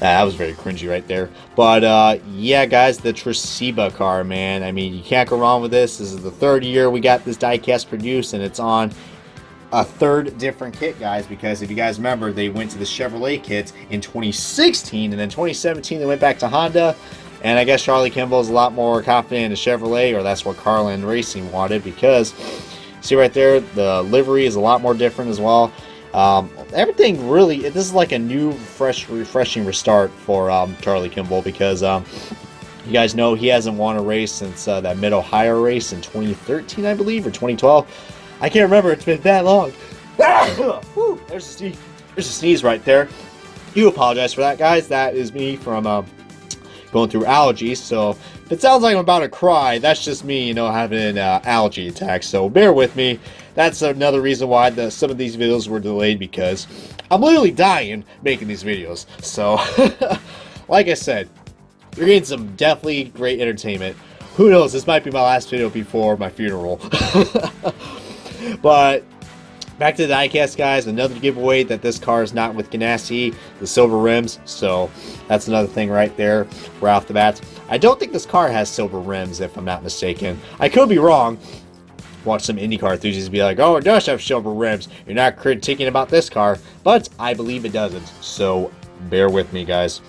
That was very cringy right there. But yeah, guys, the Tresiba car, man. I mean, you can't go wrong with this. This is the 3rd year we got this diecast produced, and it's on a 3rd different kit, guys, because if you guys remember, they went to the Chevrolet kit in 2016, and then 2017 they went back to Honda. And I guess Charlie Kimball is a lot more confident in the Chevrolet, or that's what Carlin Racing wanted, because see right there, the livery is a lot more different as well. Everything really, this is like a new, refreshing restart for Charlie Kimball, because you guys know he hasn't won a race since that Mid-Ohio race in 2013, I believe, or 2012. I can't remember. It's been that long. Whew, there's a sneeze right there. Do apologize for that, guys. That is me from going through allergies, so if it sounds like I'm about to cry, that's just me, you know, having an allergy attack, so bear with me. That's another reason why some of these videos were delayed, because I'm literally dying making these videos. So like I said, you're getting some definitely great entertainment. Who knows, this might be my last video before my funeral. But back to the diecast, guys. Another giveaway that this car is not with Ganassi, the silver rims. So that's another thing right there, right off the bat. I don't think this car has silver rims, if I'm not mistaken. I could be wrong. Watch some IndyCar enthusiasts be like, oh, it does have silver rims. You're not critiquing about this car. But I believe it doesn't. So bear with me, guys.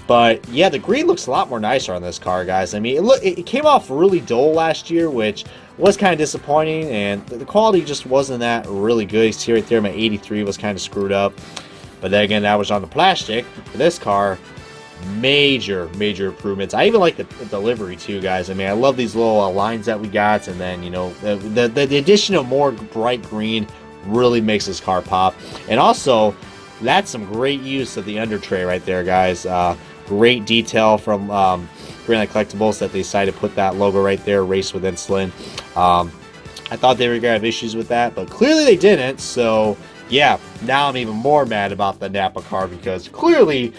But yeah, the green looks a lot more nicer on this car, guys. I mean, it came off really dull last year, which was kind of disappointing, and the quality just wasn't that really good. You see right there, my 83 was kind of screwed up. But then again, that was on the plastic. For this car, major improvements. I even like the livery too, guys. I mean, I love these little lines that we got, and then, you know, the addition of more bright green really makes this car pop. And also, that's some great use of the under tray right there, guys. Great detail from Greenlight Collectibles that they decided to put that logo right there, Race with Insulin. I thought they were going to have issues with that, but clearly they didn't. So, yeah, now I'm even more mad about the NAPA car, because clearly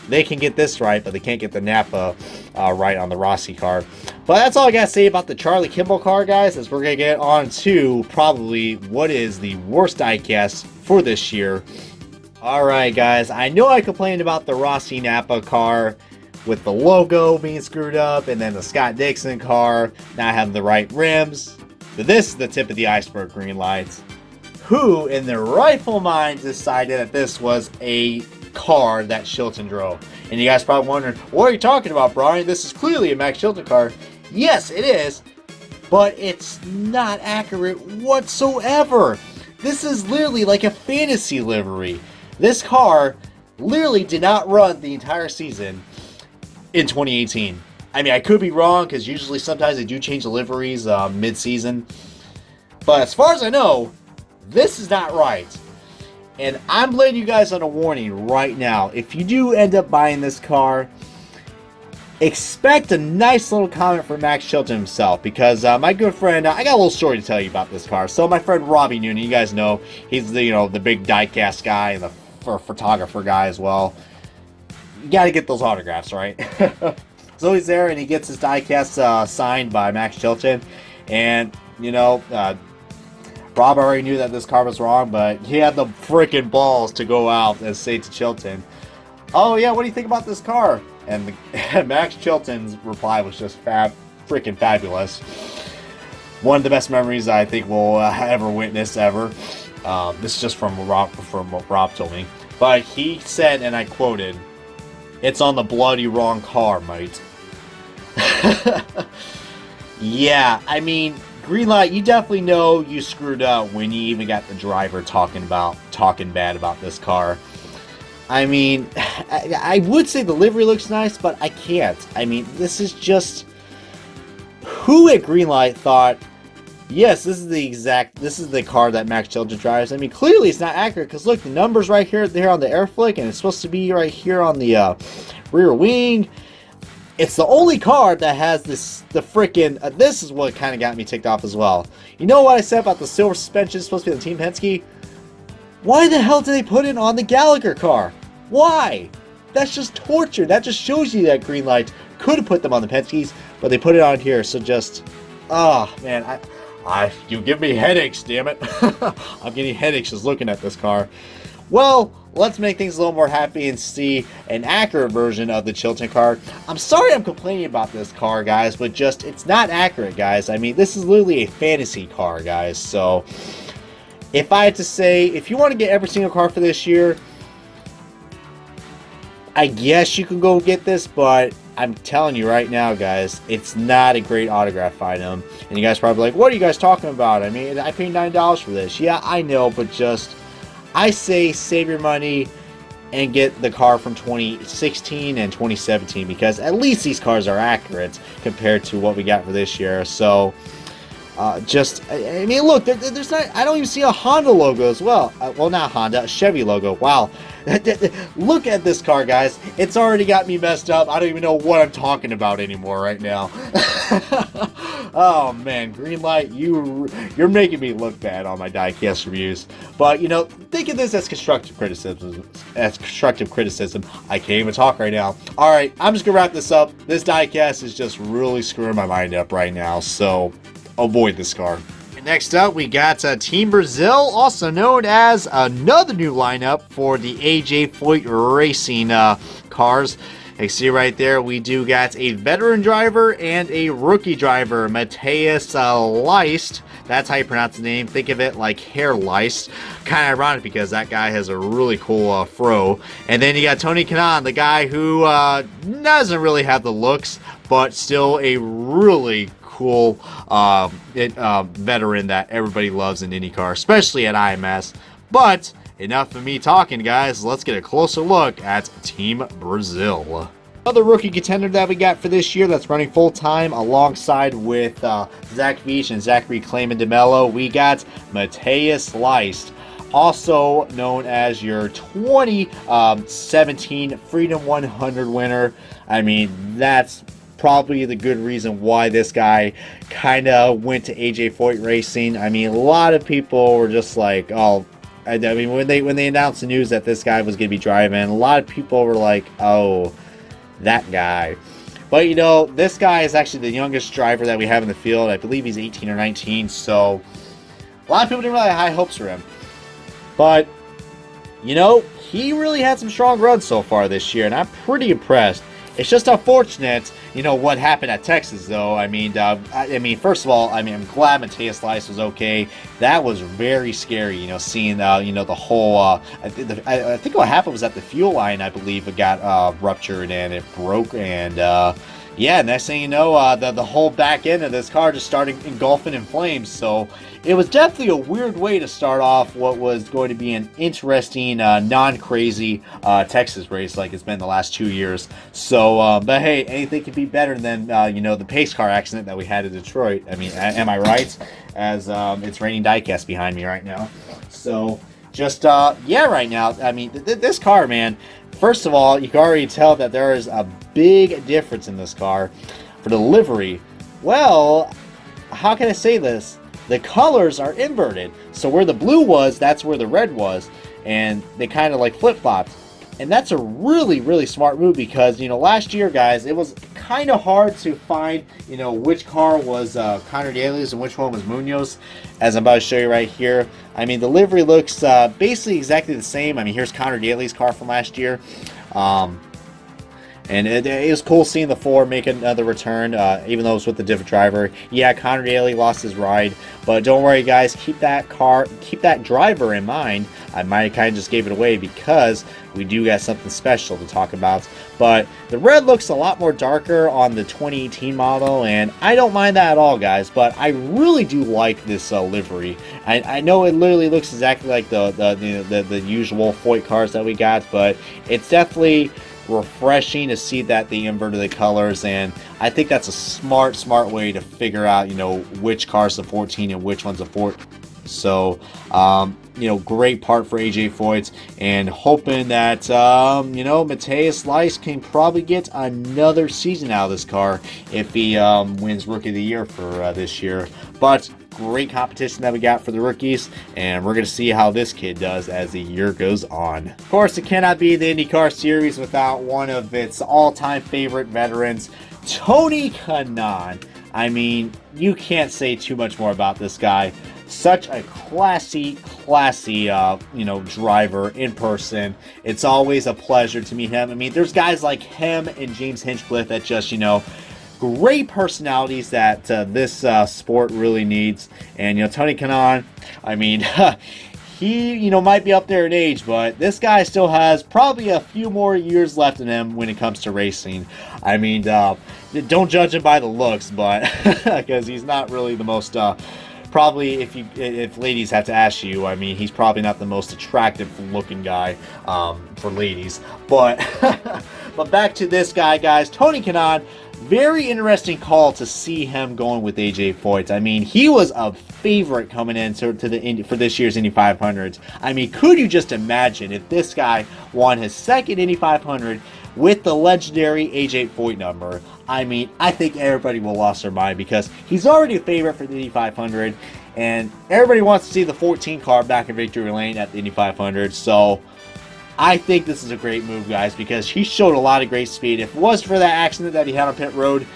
they can get this right, but they can't get the NAPA right on the Rossi car. But that's all I got to say about the Charlie Kimball car, guys, as we're going to get on to probably what is the worst diecast for this year. Alright, guys, I know I complained about the Rossi NAPA car with the logo being screwed up, and then the Scott Dixon car not having the right rims. But this is the tip of the iceberg, green lights. Who, in their rightful mind, decided that this was a car that Chilton drove? And you guys probably wondering, what are you talking about, Brian? This is clearly a Max Chilton car. Yes, it is, but it's not accurate whatsoever. This is literally like a fantasy livery. This car literally did not run the entire season in 2018. I mean, I could be wrong, because usually sometimes they do change the liveries mid-season. But as far as I know, this is not right. And I'm letting you guys on a warning right now. If you do end up buying this car, expect a nice little comment from Max Chilton himself, because my good friend, I got a little story to tell you about this car. So my friend Robbie Noonan, you guys know, he's the, you know, the big diecast guy and the photographer guy as well. You got to get those autographs, right? So he's there, and he gets his diecast signed by Max Chilton, and you know, Rob already knew that this car was wrong, but he had the freaking balls to go out and say to Chilton, "Oh yeah, what do you think about this car?" And Max Chilton's reply was just freaking fabulous. One of the best memories I think we'll ever witness ever. This is just from what Rob told me. But he said, and I quoted, "It's on the bloody wrong car, mate." Yeah, I mean, Greenlight, you definitely know you screwed up when you even got the driver talking bad about this car. I mean, I would say the livery looks nice, but I can't. I mean, this is just... Who at Greenlight thought, yes, this is the car that Max Chilton drives? I mean, clearly it's not accurate, because look, the number's right here on the air flick, and it's supposed to be right here on the rear wing. It's the only car that has the freaking... this is what kind of got me ticked off as well. You know what I said about the silver suspension supposed to be the Team Penske? Why the hell did they put it on the Gallagher car? Why? That's just torture. That just shows you that Greenlight could have put them on the Penskes, but they put it on here. So just... oh, man, you give me headaches, damn it. I'm getting headaches just looking at this car. Well, let's make things a little more happy and see an accurate version of the Chilton car. I'm sorry I'm complaining about this car, guys, but just, it's not accurate, guys. I mean, this is literally a fantasy car, guys. So, if I had to say, if you want to get every single car for this year, I guess you can go get this, but I'm telling you right now, guys, it's not a great autograph item. And you guys probably like, what are you guys talking about? I mean, I paid $9 for this. Yeah, I know, but just, I say save your money and get the car from 2016 and 2017, because at least these cars are accurate compared to what we got for this year. So, I mean, look, there's not, I don't even see a Honda logo as well. Well, not Honda, a Chevy logo. Wow. Look at this car, guys. It's already got me messed up. I don't even know what I'm talking about anymore right now. Oh, man, Greenlight, you're making me look bad on my diecast reviews. But, you know, think of this as constructive criticism. I can't even talk right now. All right, I'm just going to wrap this up. This diecast is just really screwing my mind up right now, so avoid this car. Next up, we got Team Brazil, also known as another new lineup for the AJ Foyt Racing cars. You see right there, we do got a veteran driver and a rookie driver, Matthias Leist. That's how you pronounce the name. Think of it like hair lice. Kind of ironic because that guy has a really cool fro. And then you got Tony Kanaan, the guy who doesn't really have the looks, but still a really cool veteran that everybody loves in IndyCar, especially at IMS. But enough of me talking, guys. Let's get a closer look at Team Brazil. Another rookie contender that we got for this year that's running full-time alongside with Zach Veach and Zachary Clayman DeMello, we got Matthias Leist, also known as your 2017 Freedom 100 winner. I mean, that's probably the good reason why this guy kind of went to AJ Foyt Racing. I mean, a lot of people were just like, oh, I mean, when they announced the news that this guy was going to be driving, a lot of people were like, oh, that guy. But, you know, this guy is actually the youngest driver that we have in the field. I believe he's 18 or 19, so a lot of people didn't really have high hopes for him. But, you know, he really had some strong runs so far this year, and I'm pretty impressed. It's just unfortunate, you know, what happened at Texas, though. I mean, first of all, I mean, I'm glad Matthias Leist was okay. That was very scary, you know, seeing, you know, the whole, I think what happened was that the fuel line, I believe, it got ruptured and it broke, and, yeah, next thing you know, the whole back end of this car just started engulfing in flames. So it was definitely a weird way to start off what was going to be an interesting, non-crazy Texas race like it's been the last 2 years. So, but hey, anything could be better than, you know, the pace car accident that we had in Detroit. I mean, am I right? As it's raining diecast behind me right now. So, just, yeah, right now, I mean, this car, man, first of all, you can already tell that there is a big difference in this car. For the livery, well, how can I say this? The colors are inverted. So where the blue was, that's where the red was. And they kind of like flip-flopped. And that's a really, really smart move because, you know, last year, guys, it was kind of hard to find, you know, which car was Conor Daly's and which one was Munoz, as I'm about to show you right here. I mean, the livery looks basically exactly the same. I mean, here's Conor Daly's car from last year. And it was cool seeing the 4 make another return, even though it was with a different driver. Yeah, Conor Daly lost his ride, but don't worry, guys. Keep that driver in mind. I might have kind of just gave it away because we do got something special to talk about. But the red looks a lot more darker on the 2018 model, and I don't mind that at all, guys. But I really do like this livery. I know it literally looks exactly like the usual Foyt cars that we got, but it's definitely refreshing to see that they inverted the colors, and I think that's a smart way to figure out, you know, which car's the 14 and which one's a 4. So, you know, great part for AJ Foyt, and hoping that, you know, Matthias Leist can probably get another season out of this car if he wins Rookie of the Year for this year. But great competition that we got for the rookies, and we're going to see how this kid does as the year goes on. Of course, it cannot be the IndyCar series without one of its all-time favorite veterans, Tony Kanaan. I mean, you can't say too much more about this guy. Such a classy, you know, driver in person. It's always a pleasure to meet him. I mean, there's guys like him and James Hinchcliffe that just, you know, great personalities that this sport really needs. And, you know, Tony Kanaan, I mean, he, you know, might be up there in age, but this guy still has probably a few more years left in him when it comes to racing. I mean, don't judge him by the looks, but because he's not really the most, probably if ladies have to ask you, I mean, he's probably not the most attractive looking guy for ladies. But but back to this guy, guys, Tony Kanaan. Very interesting call to see him going with AJ Foyt. I mean, he was a favorite coming in for this year's Indy 500s. I mean, could you just imagine if this guy won his second Indy 500 with the legendary AJ Foyt number? I mean, I think everybody will lose their mind because he's already a favorite for the Indy 500, and everybody wants to see the 14 car back in victory lane at the Indy 500. So I think this is a great move, guys, because he showed a lot of great speed. If it was for that accident that he had on pit road,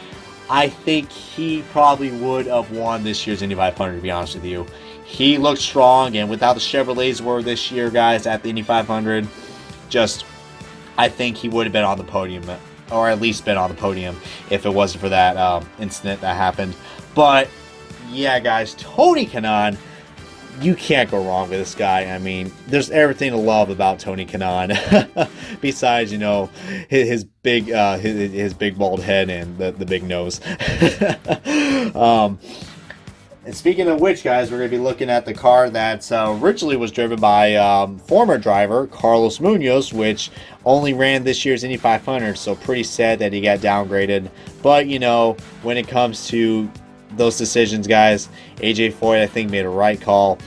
I think he probably would have won this year's Indy 500, to be honest with you. He looked strong, and without the Chevrolets were this year, guys, at the Indy 500, just, I think he would have been on the podium or at least been on the podium if it wasn't for that incident that happened. But yeah, guys, Tony Kanaan, you can't go wrong with this guy. I mean, there's everything to love about Tony Kanaan, besides, you know, his big bald head and the big nose. And speaking of which, guys, we're going to be looking at the car that originally was driven by former driver Carlos Munoz, which only ran this year's Indy 500, so pretty sad that he got downgraded. But, you know, when it comes to those decisions, guys, AJ Foyt, I think, made a right call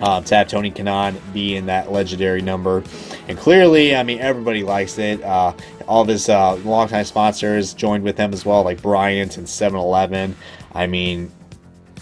to have Tony Kanaan be in that legendary number. And clearly, I mean, everybody likes it. All of his longtime sponsors joined with him as well, like Bryant and 7-Eleven. I mean,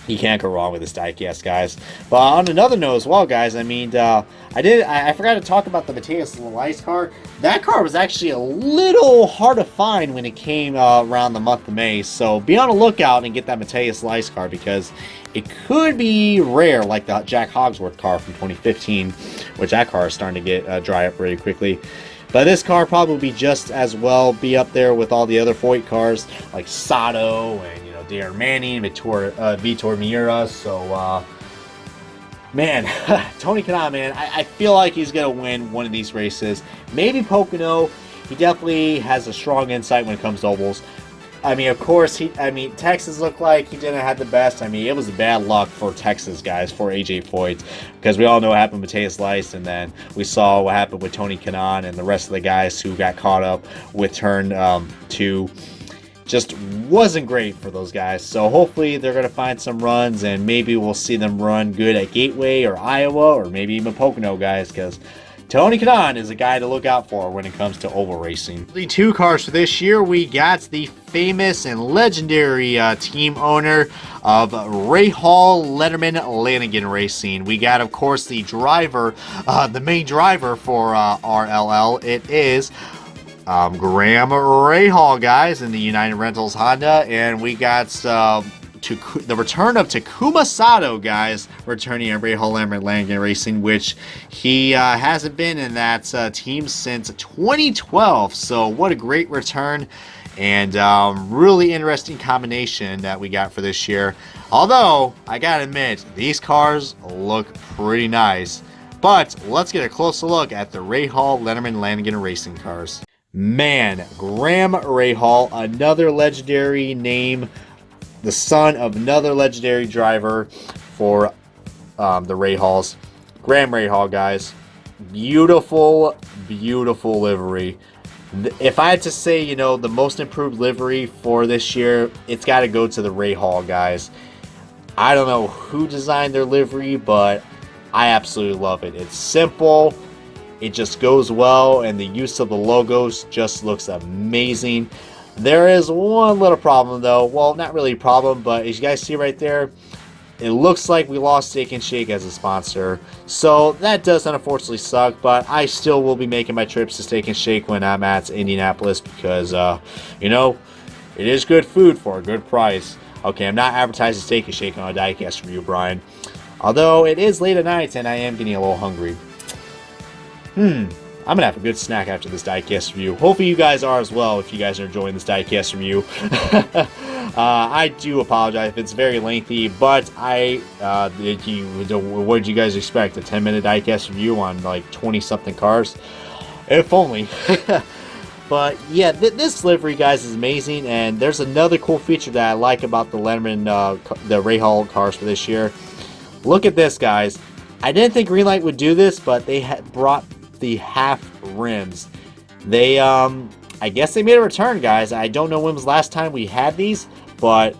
you can't go wrong with this diecast, guys. But on another note as well, guys, I mean, I forgot to talk about the Matheus Lice car. That car was actually a little hard to find when it came around the month of May. So be on the lookout and get that Matheus Lice car, because it could be rare, like the Jack Hogsworth car from 2015, which that car is starting to get dry up really quickly. But this car probably will be just as well be up there with all the other Foyt cars, like Sato and, you know, Darren Manning, Vitor Miura. So, man, Tony Kanaan, man, I feel like he's going to win one of these races. Maybe Pocono. He definitely has a strong insight when it comes to ovals. I mean, of course, Texas looked like he didn't have the best. I mean, it was bad luck for Texas, guys, for AJ Foyt, because we all know what happened with Matheus Lice, and then we saw what happened with Tony Kanaan and the rest of the guys who got caught up with turn 2. Just wasn't great for those guys. So hopefully they're going to find some runs, and maybe we'll see them run good at Gateway or Iowa, or maybe even Pocono, guys, because Tony Kanaan is a guy to look out for when it comes to oval racing. The 2 cars for this year, we got the famous and legendary team owner of Rahal Letterman Lanigan Racing. We got, of course, the driver, the main driver for RLL. It is Graham Rahal, guys, in the United Rentals Honda. And we got the return of Takuma Sato, guys, returning at Rahal Letterman Lanigan Racing, which he hasn't been in that team since 2012. So what a great return, and really interesting combination that we got for this year. Although, I gotta admit, these cars look pretty nice. But let's get a closer look at the Rahal Letterman Lanigan Racing cars. Man, Graham Rahal, another legendary name, the son of another legendary driver for the Rahals. Graham Rahal, guys. Beautiful, beautiful livery. If I had to say, you know, the most improved livery for this year, it's got to go to the Rahal, guys. I don't know who designed their livery, but I absolutely love it. It's simple. It just goes well, and the use of the logos just looks amazing. There is one little problem, though. Well, not really a problem, but as you guys see right there, it looks like we lost Steak and Shake as a sponsor. So that does unfortunately suck, but I still will be making my trips to Steak and Shake when I'm at Indianapolis, because, you know, it is good food for a good price. Okay, I'm not advertising Steak and Shake on a diecast review, Brian. Although it is late at night and I am getting a little hungry. I'm going to have a good snack after this diecast review. Hopefully you guys are as well, if you guys are enjoying this diecast review. I do apologize if it's very lengthy, but what did you guys expect? A 10-minute diecast review on like 20-something cars? If only. But yeah, this livery, guys, is amazing, and there's another cool feature that I like about the Letterman, the Rahal cars for this year. Look at this, guys. I didn't think Greenlight would do this, but they had brought the half rims. They I guess they made a return, guys. I don't know when was the last time we had these, but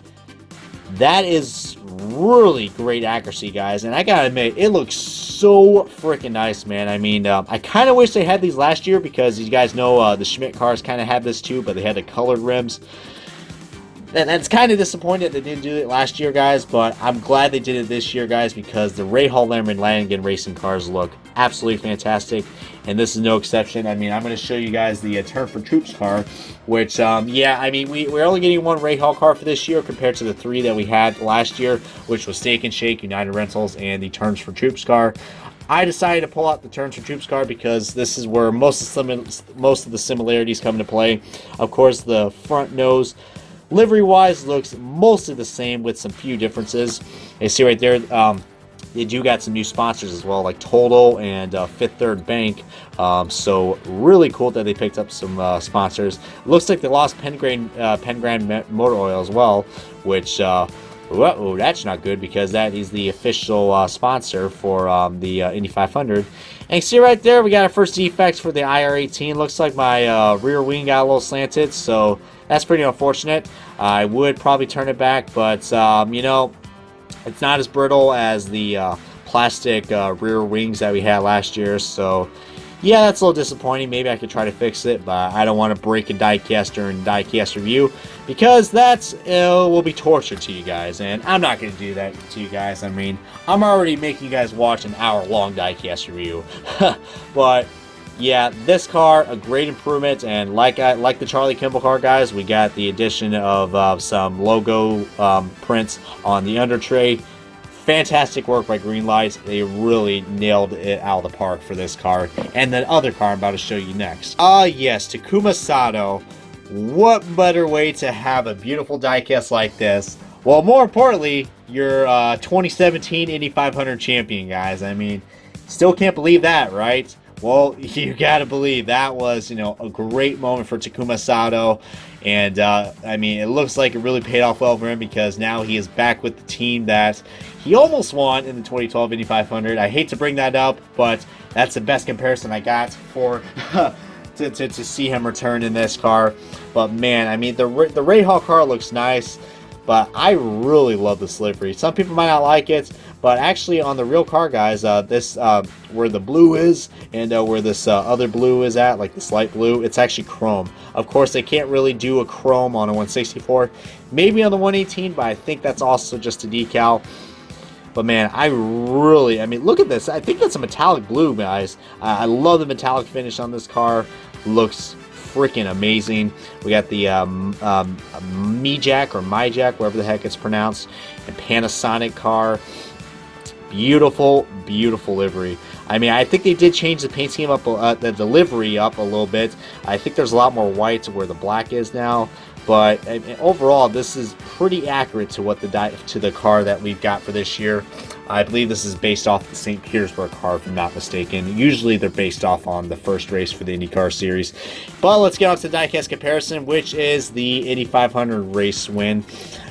that is really great accuracy, guys. And I gotta admit, it looks so freaking nice, man. I mean, I kind of wish they had these last year, because you guys know the Schmidt cars kind of had this too, but they had the colored rims. And that's kind of disappointed they didn't do it last year, guys, but I'm glad they did it this year, guys, because the Rahal Letterman Lanigan Racing cars look absolutely fantastic, and this is no exception. I mean, I'm going to show you guys the Turn for Troops car, which, yeah, I mean, we're only getting one Rahal car for this year compared to the 3 that we had last year, which was Steak and Shake, United Rentals, and the Turns for Troops car. I decided to pull out the Turns for Troops card because this is where most of the similarities come into play. Of course, the front nose, livery-wise, looks mostly the same with some few differences. You see right there, they do got some new sponsors as well, like Total and Fifth Third Bank. So really cool that they picked up some sponsors. Looks like they lost Pengrand Motor Oil as well, which uh-oh, that's not good because that is the official sponsor for the Indy 500. And you see right there, we got our first defects for the IR18. Looks like my rear wing got a little slanted, so that's pretty unfortunate. I would probably turn it back, but you know, it's not as brittle as the plastic rear wings that we had last year, so yeah, that's a little disappointing. Maybe I could try to fix it, but I don't want to break a diecast during diecast review because that's will be torture to you guys, and I'm not going to do that to you guys. I mean, I'm already making you guys watch an hour-long diecast review, but yeah, this car, a great improvement, and like the Charlie Kimball car, guys, we got the addition of some logo prints on the under tray. Fantastic work by Greenlight. They really nailed it out of the park for this car. And the other car I'm about to show you next. Yes, Takuma Sato. What better way to have a beautiful diecast like this? Well, more importantly, your 2017 Indy 500 champion, guys. I mean, still can't believe that, right? Well, you gotta believe that was, you know, a great moment for Takuma Sato. And, I mean, it looks like it really paid off well for him because now he is back with the team that he almost won in the 2012 Indy 500. I hate to bring that up, but that's the best comparison I got for to see him return in this car. But, man, I mean, the Rahal car looks nice, but I really love this livery. Some people might not like it, but actually on the real car, guys, this where the blue is and where this other blue is at, like this light blue, it's actually chrome. Of course, they can't really do a chrome on a 164. Maybe on the 118, but I think that's also just a decal. But man, I mean, look at this. I think that's a metallic blue, guys. I love the metallic finish on this car. Looks freaking amazing. We got the Mi-Jack or Mi-Jack, whatever the heck it's pronounced, and Panasonic car. Beautiful, beautiful livery. I mean, I think they did change the paint scheme up, the livery up a little bit. I think there's a lot more white to where the black is now. But overall, this is pretty accurate to what the car that we've got for this year. I believe this is based off the St. Petersburg car, if I'm not mistaken. Usually they're based off on the first race for the IndyCar series. But let's get on to the diecast comparison, which is the Indy 500 race win.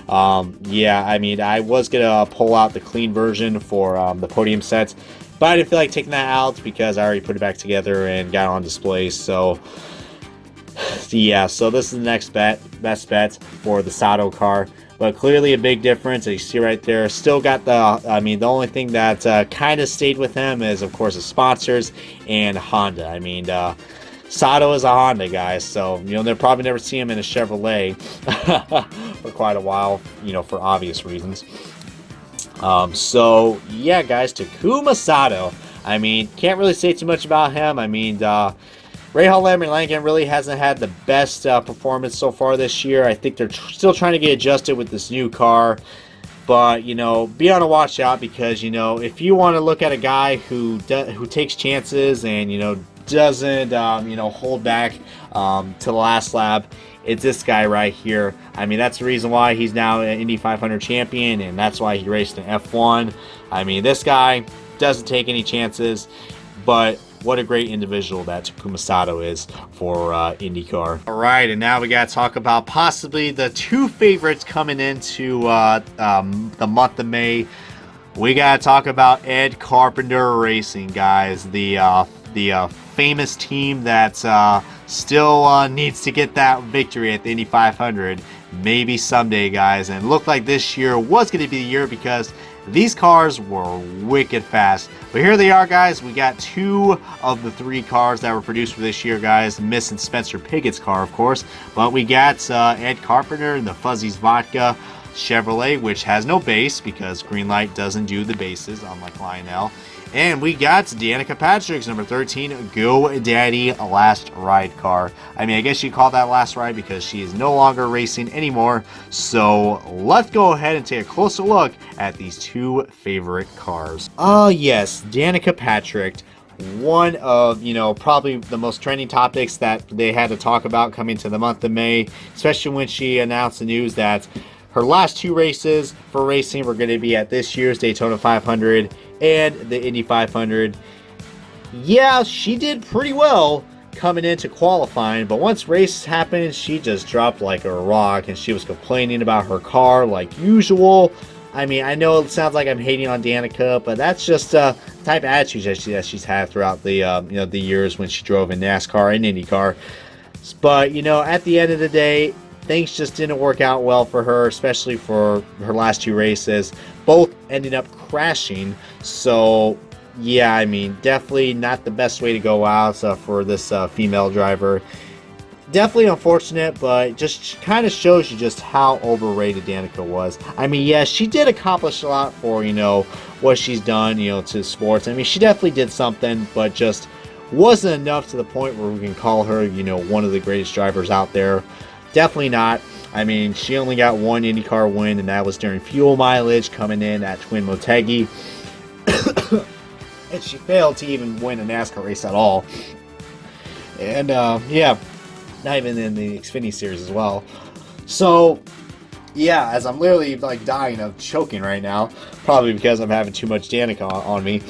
Yeah, I mean, I was going to pull out the clean version for the podium sets, but I didn't feel like taking that out because I already put it back together and got it on display. So yeah, so this is the next best bet for the Sato car. But clearly a big difference. As you see right there, still got the, I mean, the only thing that kind of stayed with him is, of course, the sponsors and Honda. I mean, Sato is a Honda, guys, so they'll probably never see him in a Chevrolet for quite a while, for obvious reasons. So yeah, guys, Takuma Sato. I mean, can't really say too much about him. I mean, Rahal Letterman Lanigan really hasn't had the best performance so far this year. I think they're still trying to get adjusted with this new car. But, be on a watch out because, if you want to look at a guy who takes chances and, doesn't, hold back to the last lap, it's this guy right here. I mean, that's the reason why he's now an Indy 500 champion, and that's why he raced in F1. I mean, this guy doesn't take any chances, but what a great individual that Takuma Sato is for IndyCar. All right, and now we got to talk about possibly the two favorites coming into the month of May. We got to talk about Ed Carpenter Racing, guys. The famous team that still needs to get that victory at the Indy 500. Maybe someday, guys. And it looked like this year was going to be the year because these cars were wicked fast. But here they are, guys. We got two of the three cars that were produced for this year, guys. Missing Spencer Pigot's car, of course. But we got Ed Carpenter and the Fuzzy's Vodka Chevrolet, which has no base because Greenlight doesn't do the bases, unlike Lionel. And we got Danica Patrick's number 13 GoDaddy Last Ride car. I mean, I guess you call that last ride because she is no longer racing anymore. So let's go ahead and take a closer look at these two favorite cars. Yes, Danica Patrick. One of, probably the most trending topics that they had to talk about coming to the month of May, especially when she announced the news that her last two races for racing were going to be at this year's Daytona 500 and the Indy 500. Yeah, she did pretty well coming into qualifying, but once race happened, she just dropped like a rock, and she was complaining about her car like usual. I mean, I know it sounds like I'm hating on Danica, but that's just the type of attitude that she's had throughout the the years when she drove in NASCAR and IndyCar. But at the end of the day, things just didn't work out well for her, especially for her last two races. Both ended up crashing. So, yeah, I mean, definitely not the best way to go out for this female driver. Definitely unfortunate, but just kind of shows you just how overrated Danica was. I mean, yeah, she did accomplish a lot for, what she's done, to sports. I mean, she definitely did something, but just wasn't enough to the point where we can call her, one of the greatest drivers out there. Definitely not. I mean, she only got one IndyCar win, and that was during fuel mileage coming in at Twin Motegi. And she failed to even win a NASCAR race at all. And, yeah, not even in the Xfinity Series as well. So, yeah, as I'm literally, dying of choking right now, probably because I'm having too much Danica on me,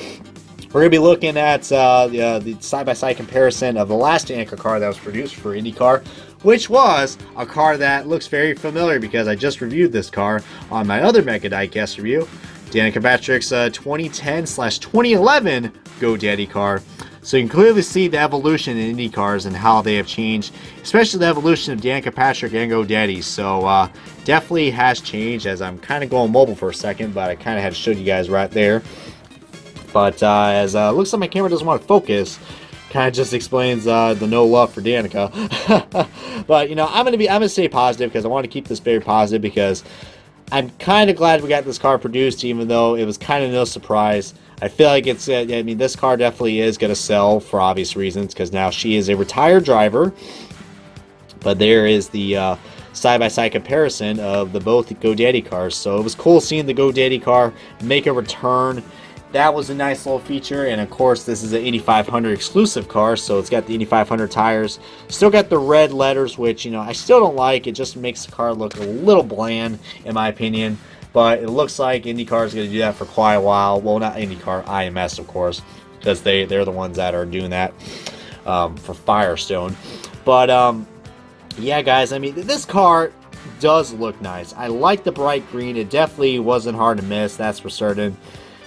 we're going to be looking at the side-by-side comparison of the last Danica car that was produced for IndyCar, which was a car that looks very familiar because I just reviewed this car on my other Mega Diecast review, Danica Patrick's 2010/2011 GoDaddy car. So you can clearly see the evolution in Indy cars and how they have changed, especially the evolution of Danica Patrick and GoDaddy. So definitely has changed, as I'm kind of going mobile for a second, but I kind of had to show you guys right there. But as looks like my camera doesn't want to focus, kind of just explains the no love for Danica. But I'm gonna stay positive because I want to keep this very positive, because I'm kind of glad we got this car produced, even though it was kind of no surprise. I feel like it's, I mean, this car definitely is going to sell for obvious reasons, because now she is a retired driver. But there is the side-by-side comparison of the both GoDaddy cars. So it was cool seeing the GoDaddy car make a return. That was a nice little feature. And of course, this is an Indy 500 exclusive car, so it's got the Indy 500 tires. Still got the red letters, which, I still don't like. It just makes the car look a little bland, in my opinion. But it looks like IndyCar is going to do that for quite a while. Well, not IndyCar, IMS, of course, because they're the ones that are doing that for Firestone. But, yeah, guys, I mean, this car does look nice. I like the bright green. It definitely wasn't hard to miss, that's for certain.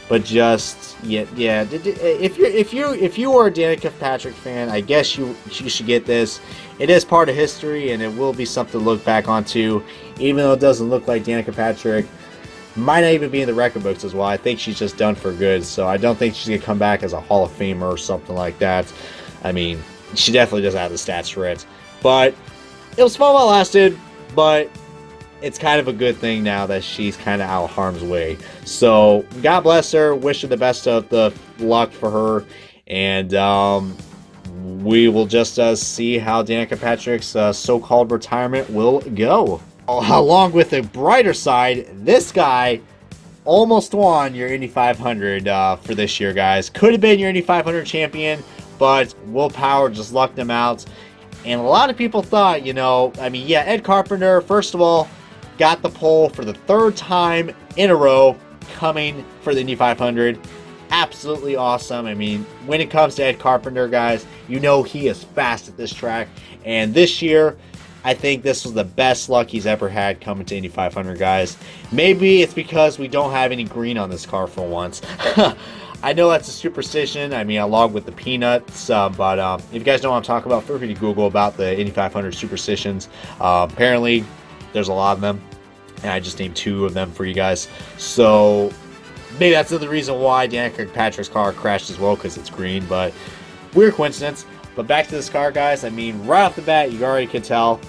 But just, yeah, if you are a Danica Patrick fan, I guess you should get this. It is part of history, and it will be something to look back onto, even though it doesn't look like Danica Patrick. Might not even be in the record books as well. I think she's just done for good, so I don't think she's going to come back as a Hall of Famer or something like that. I mean, she definitely doesn't have the stats for it. But it was fun while it lasted, but it's kind of a good thing now that she's kind of out of harm's way. So, God bless her. Wish her the best of the luck for her. And we will just see how Danica Patrick's so-called retirement will go. Along with the brighter side, this guy almost won your Indy 500 for this year, guys. Could have been your Indy 500 champion, but willpower just lucked him out. And a lot of people thought, I mean, yeah, Ed Carpenter, first of all, got the pole for the third time in a row coming for the Indy 500. Absolutely awesome. I mean, when it comes to Ed Carpenter, guys, he is fast at this track. And this year, I think this was the best luck he's ever had coming to Indy 500, guys. Maybe it's because we don't have any green on this car for once. I know that's a superstition. I mean, along with the peanuts. But if you guys know what I'm talking about, feel free to Google about the Indy 500 superstitions. Apparently, there's a lot of them. And I just named two of them for you guys. So maybe that's the reason why Danica Patrick's car crashed as well, because it's green. But weird coincidence. But back to this car, guys. I mean, right off the bat, you already can tell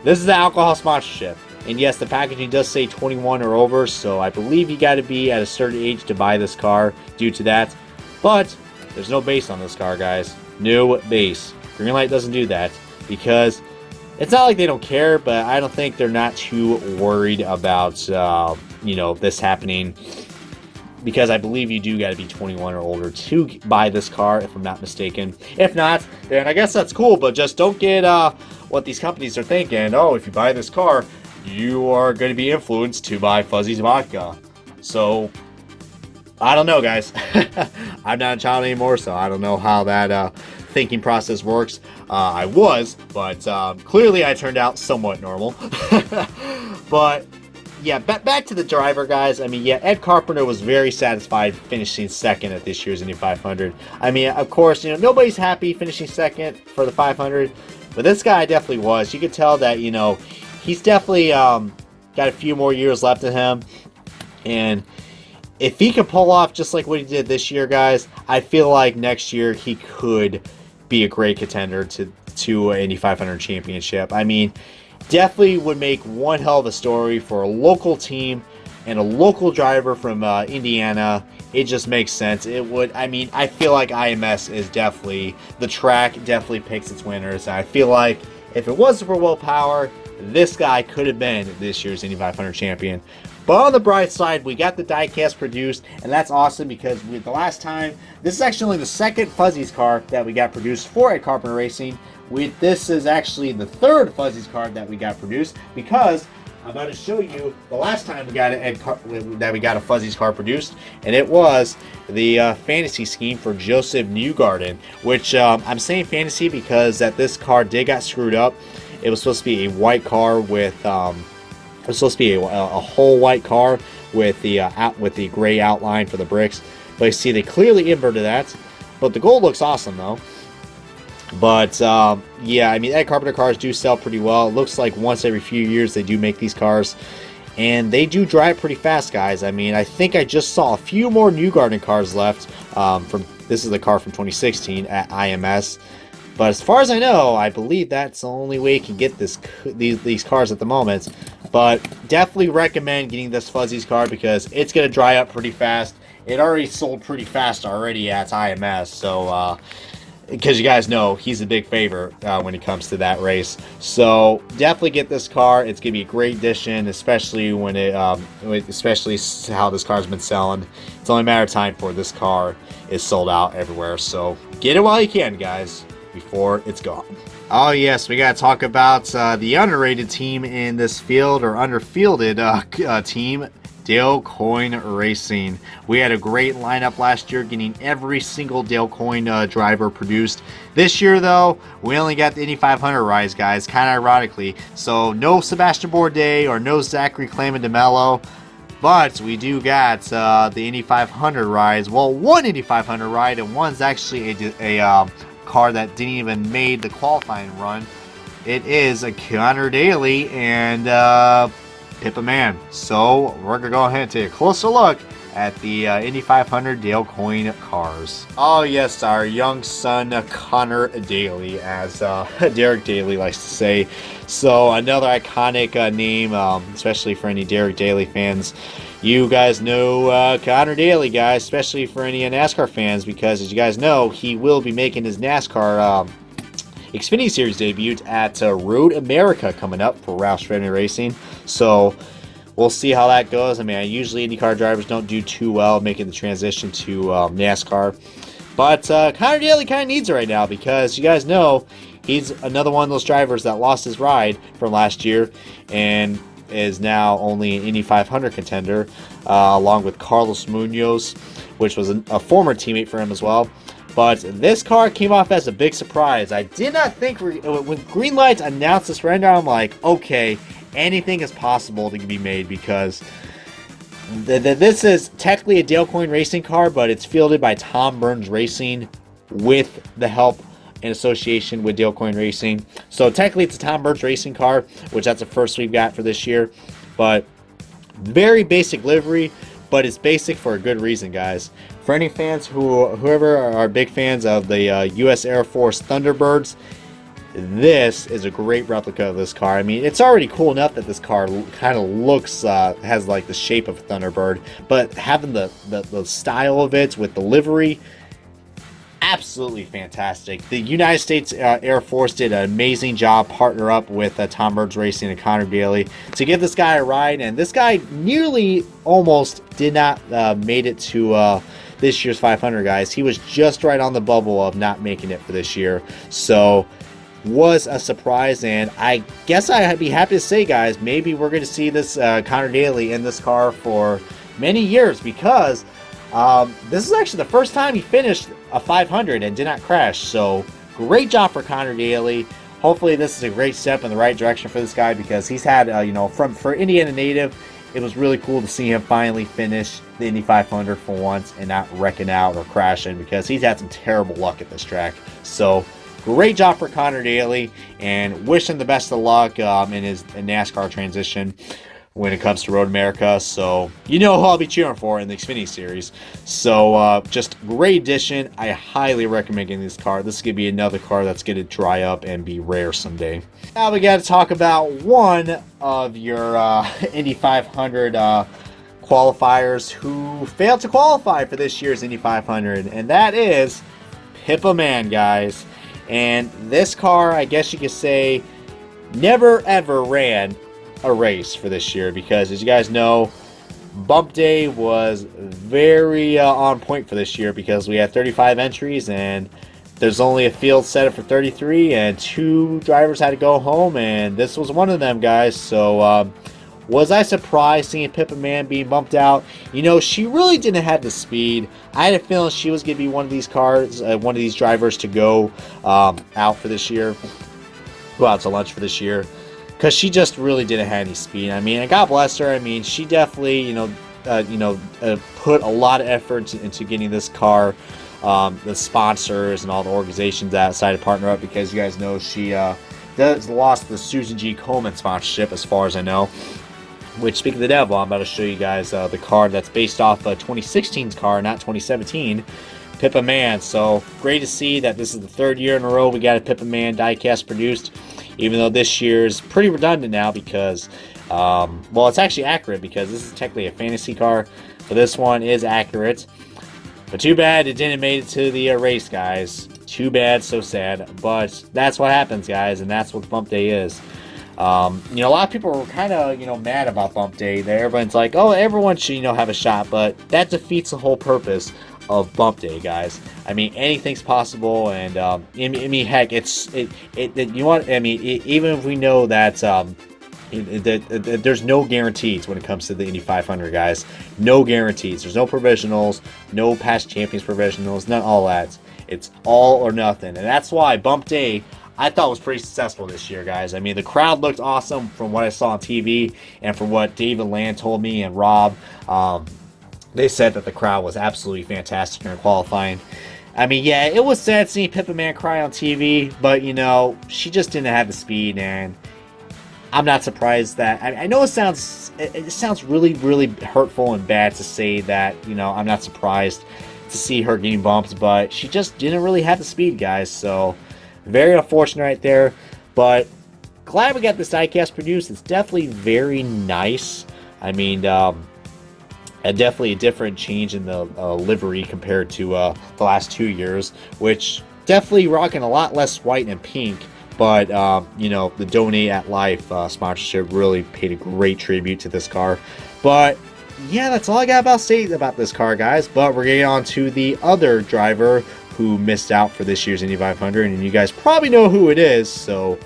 this is the alcohol sponsorship. And yes, the packaging does say 21 or over, so I believe you got to be at a certain age to buy this car due to that. But there's no base on this car, guys. No base. Greenlight doesn't do that because it's not like they don't care, but I don't think they're not too worried about, you know, this happening, because I believe you do got to be 21 or older to buy this car, if I'm not mistaken. If not, then I guess that's cool, but just don't get what these companies are thinking. Oh, if you buy this car, you are going to be influenced to buy Fuzzy's vodka. So, I don't know, guys. I'm not a child anymore, so I don't know how that thinking process works. I was, but clearly I turned out somewhat normal. But yeah, back to the driver, guys. I mean, yeah, Ed Carpenter was very satisfied finishing second at this year's Indy 500. I mean, of course, you know, nobody's happy finishing second for the 500, but this guy definitely was. You could tell that, you know, he's definitely got a few more years left in him, and if he can pull off just like what he did this year, guys, I feel like next year he could be a great contender to an Indy 500 championship. I mean, definitely would make one hell of a story for a local team and a local driver from Indiana. It just makes sense. It would. I mean, I feel like IMS is definitely, the track definitely picks its winners. I feel like if it wasn't for Will Power, this guy could have been this year's Indy 500 champion. But on the bright side, we got the diecast produced, and that's awesome because the last time, this is actually only the second Fuzzy's car that we got produced for at Carpenter Racing. This is actually the third Fuzzy's car that we got produced, because I'm about to show you the last time we got a Fuzzy's car produced, and it was the fantasy scheme for Josef Newgarden, which I'm saying fantasy because that this car did got screwed up. It was supposed to be a white car with it was supposed to be a whole white car with the gray outline for the bricks, but you see they clearly inverted that. But the gold looks awesome though. But yeah, I mean, Ed Carpenter cars do sell pretty well. It looks like once every few years they do make these cars, and they do drive pretty fast, guys. I mean, I think I just saw a few more Newgarden cars left. This is the car from 2016 at IMS. But as far as I know, I believe that's the only way you can get these cars at the moment. But definitely recommend getting this Fuzzy's car because it's going to dry up pretty fast. It already sold pretty fast already at IMS. So, because you guys know he's a big favorite when it comes to that race. So definitely get this car. It's going to be a great addition, especially when especially how this car's been selling. It's only a matter of time before this car is sold out everywhere. So get it while you can, guys, before it's gone. Oh yes, we got to talk about the underrated team in this field, or underfielded team, Dale Coyne Racing. We had a great lineup last year, getting every single Dale Coyne driver produced. This year, though, we only got the Indy 500 rides, guys, kind of ironically. So no Sebastian Bourdais or no Zachary Clayman DeMello, but we do got the Indy 500 rides. Well, one Indy 500 ride, and one's actually a car that didn't even made the qualifying run. It is a Conor Daly and Pippa Mann. So we're gonna go ahead and take a closer look at the Indy 500 Dale Coyne cars. Oh yes, our young son Conor Daly, as Derek Daly likes to say. So another iconic name, especially for any Derek Daly fans. You guys know Conor Daly, guys, especially for any NASCAR fans, because as you guys know, he will be making his NASCAR Xfinity Series debut at Road America coming up for Rahal Racing. So we'll see how that goes. I mean, usually IndyCar drivers don't do too well making the transition to NASCAR. But Conor Daly kind of needs it right now because you guys know he's another one of those drivers that lost his ride from last year and is now only an Indy 500 contender, along with Carlos Munoz, which was a former teammate for him as well. But this car came off as a big surprise. I did not think, when Greenlight announced this render, I'm like, okay, anything is possible to be made, because this is technically a Dale Coyne Racing car, but it's fielded by Tom Burns Racing with the help in association with Dale Coyne Racing. So technically it's a Tom Burns Racing car, which that's the first we've got for this year. But very basic livery, but it's basic for a good reason, guys. For any fans whoever are big fans of the U.S. Air Force Thunderbirds, this is a great replica of this car. I mean, it's already cool enough that this car kind of looks, has like the shape of a Thunderbird, but having the style of it with the livery, absolutely fantastic. The United States Air Force did an amazing job partner up with Tom Bird's Racing and Conor Daly to give this guy a ride, and this guy nearly almost did not made it to this year's 500, guys. He was just right on the bubble of not making it for this year, so was a surprise. And I guess I'd be happy to say, guys, maybe we're going to see this Conor Daly in this car for many years, because this is actually the first time he finished a 500 and did not crash. So great job for Conor Daly. Hopefully this is a great step in the right direction for this guy, because he's had, for Indiana native, it was really cool to see him finally finish the Indy 500 for once and not wrecking out or crashing, because he's had some terrible luck at this track. So great job for Conor Daly, and wish him the best of luck in his NASCAR transition when it comes to Road America. So you know who I'll be cheering for in the Xfinity Series. So just great addition. I highly recommend getting this car. This is going to be another car that's going to dry up and be rare someday. Now we got to talk about one of your Indy 500 qualifiers who failed to qualify for this year's Indy 500, and that is Pippa Mann, guys. And this car, I guess you could say, never ever ran a race for this year, because as you guys know, bump day was very on point for this year, because we had 35 entries and there's only a field set up for 33, and 2 drivers had to go home, and this was one of them, guys. So was I surprised seeing Pippa Mann being bumped out? You know, she really didn't have the speed. I had a feeling she was going to be one of these cars, one of these drivers to go out for this year, go out to lunch for this year, because she just really didn't have any speed. I mean, and God bless her. I mean, she definitely, put a lot of effort into getting this car, the sponsors and all the organizations that decided to partner up, because you guys know she lost the Susan G. Komen sponsorship, as far as I know. Which, speaking of the devil, I'm about to show you guys the car that's based off 2016's car, not 2017. Pippa Mann. So great to see that this is the 3rd year in a row we got a Pippa Mann diecast produced, even though this year's pretty redundant now, because well, it's actually accurate, because this is technically a fantasy car, but this one is accurate. But too bad it didn't make it to the race, guys. Too bad, so sad. But that's what happens, guys, and that's what bump day is. A lot of people were kind of, mad about bump day. There, everyone's like, oh, everyone should, have a shot, but that defeats the whole purpose of bump day, guys. I mean, anything's possible, and I mean, heck, even if we know that there's no guarantees when it comes to the Indy 500, guys. No guarantees. There's no provisionals, no past champions provisionals, none all that. It's all or nothing, and that's why bump day, I thought, was pretty successful this year, guys. I mean, the crowd looked awesome from what I saw on TV, and from what David Land told me and Rob. They said that the crowd was absolutely fantastic during qualifying. I mean, yeah, it was sad seeing Pippa Mann cry on TV, but, she just didn't have the speed, and I'm not surprised that... I know it sounds really, really hurtful and bad to say that, I'm not surprised to see her getting bumps, but she just didn't really have the speed, guys, so very unfortunate right there. But glad we got this diecast produced. It's definitely very nice. I mean, definitely a different change in the livery compared to the last 2 years, which definitely rocking a lot less white and pink. But, the Donate at Life sponsorship really paid a great tribute to this car. But, yeah, that's all I got about saying about this car, guys. But we're getting on to the other driver who missed out for this year's Indy 500. And you guys probably know who it is, so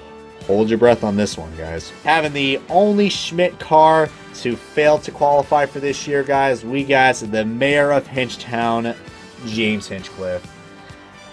hold your breath on this one, guys. Having the only Schmidt car to fail to qualify for this year, guys, we got the mayor of Hinchtown, James Hinchcliffe.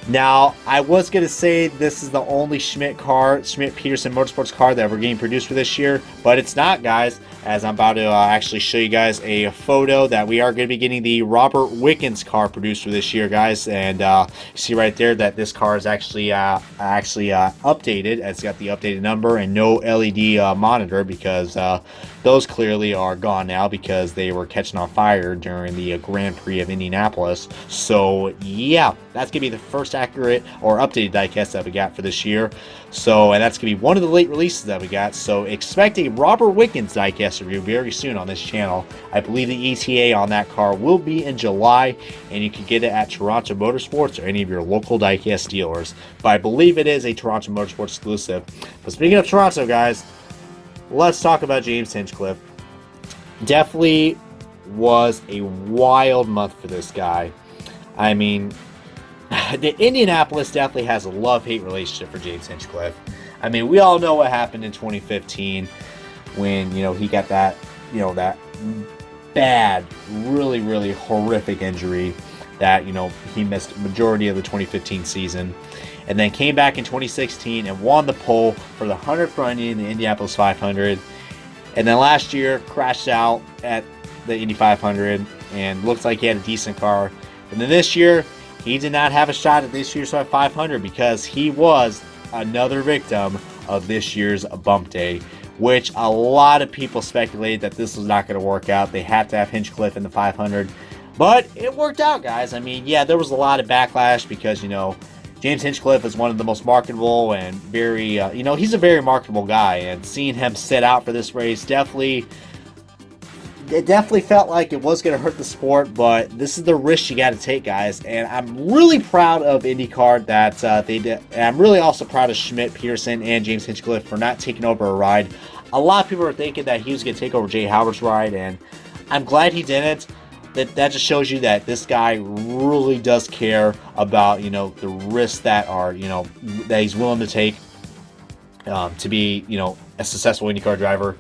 Now, I was going to say this is the only Schmidt-Peterson Motorsports car that we're getting produced for this year, but it's not, guys, as I'm about to actually show you guys a photo that we are going to be getting the Robert Wickens car produced for this year, guys. And you see right there that this car is actually updated. It's got the updated number and no LED monitor, because those clearly are gone now because they were catching on fire during the Grand Prix of Indianapolis. So yeah, that's going to be the first accurate or updated diecast that we got for this year. So, and that's going to be one of the late releases that we got. So expect a Robert Wickens diecast review very soon on this channel. I believe the ETA on that car will be in July, and you can get it at Toronto Motorsports or any of your local diecast dealers. But I believe it is a Toronto Motorsports exclusive. But speaking of Toronto, guys, let's talk about James Hinchcliffe. Definitely was a wild month for this guy. I mean, the Indianapolis definitely has a love-hate relationship for James Hinchcliffe. I mean, we all know what happened in 2015 when, he got that, that bad, really, really horrific injury that, he missed majority of the 2015 season. And then came back in 2016 and won the pole for the 100th run in the Indianapolis 500. And then last year crashed out at the Indy 500 and looks like he had a decent car. And then this year, he did not have a shot at this year's 500 because he was another victim of this year's bump day, which a lot of people speculated that this was not going to work out. They had to have Hinchcliffe in the 500. But it worked out, guys. I mean, yeah, there was a lot of backlash because, James Hinchcliffe is one of the most marketable and very, he's a very marketable guy. And seeing him sit out for this race it definitely felt like it was going to hurt the sport, but this is the risk you got to take, guys. And I'm really proud of IndyCar that they did. And I'm really also proud of Schmidt, Peterson, and James Hinchcliffe for not taking over a ride. A lot of people were thinking that he was going to take over Jay Howard's ride, and I'm glad he didn't. That just shows you that this guy really does care about, the risks that are, that he's willing to take to be, a successful IndyCar driver.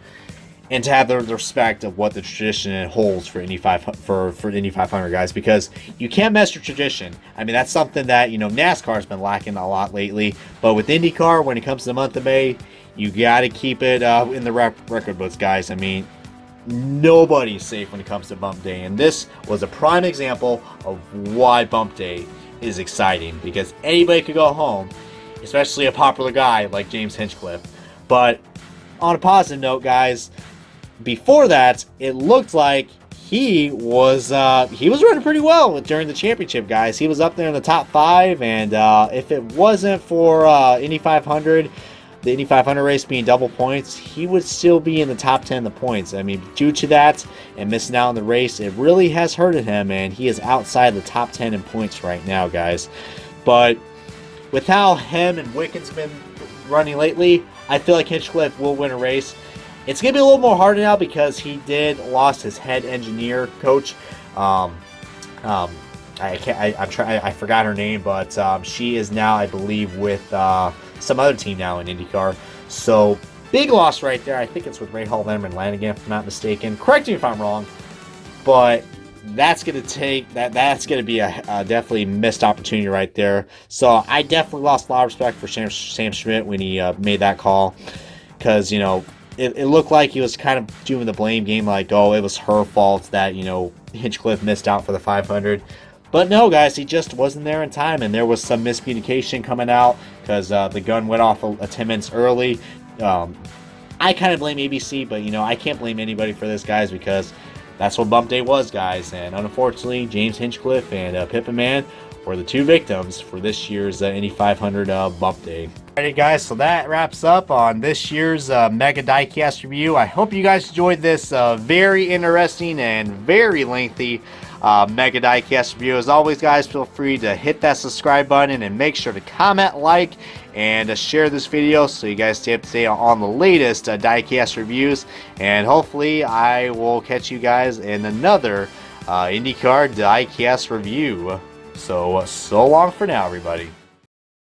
And to have the respect of what the tradition holds for Indy 500 guys, because you can't mess your tradition. I mean, that's something that NASCAR has been lacking a lot lately. But with IndyCar, when it comes to the month of May, you got to keep it in the record books, guys. I mean, nobody's safe when it comes to bump day, and this was a prime example of why bump day is exciting, because anybody could go home, especially a popular guy like James Hinchcliffe. But on a positive note, guys, before that, it looked like he was running pretty well during the championship, guys. He was up there in the top 5, and if it wasn't for Indy 500, the Indy 500 race being double points, he would still be in the top 10 of the points. I mean, due to that and missing out on the race, it really has hurted him, and he is outside the top 10 in points right now, guys. But with how him and Wickens been running lately, I feel like Hinchcliffe will win a race. It's going to be a little more harder now because he did lost his head engineer coach. I forgot her name, but she is now, I believe, with some other team now in IndyCar. So big loss right there. I think it's with Rahal Letterman Lanigan, if I'm not mistaken. Correct me if I'm wrong, but that's going to that's going to be a definitely missed opportunity right there. So I definitely lost a lot of respect for Sam Schmidt when he made that call, because it looked like he was kind of doing the blame game, like, oh, it was her fault that Hinchcliffe missed out for the 500. But no, guys, he just wasn't there in time, and there was some miscommunication coming out because the gun went off 10 minutes early. I kind of blame ABC, but I can't blame anybody for this, guys, because that's what bump day was, guys. And unfortunately, James Hinchcliffe and Pippa Mann were the two victims for this year's Indy 500 bump day. Alrighty, guys, so that wraps up on this year's Mega Diecast review. I hope you guys enjoyed this very interesting and very lengthy Mega Diecast review. As always, guys, feel free to hit that subscribe button and make sure to comment, like, and share this video so you guys stay up to date on the latest Diecast reviews. And hopefully, I will catch you guys in another IndyCar Diecast review. So long for now, everybody.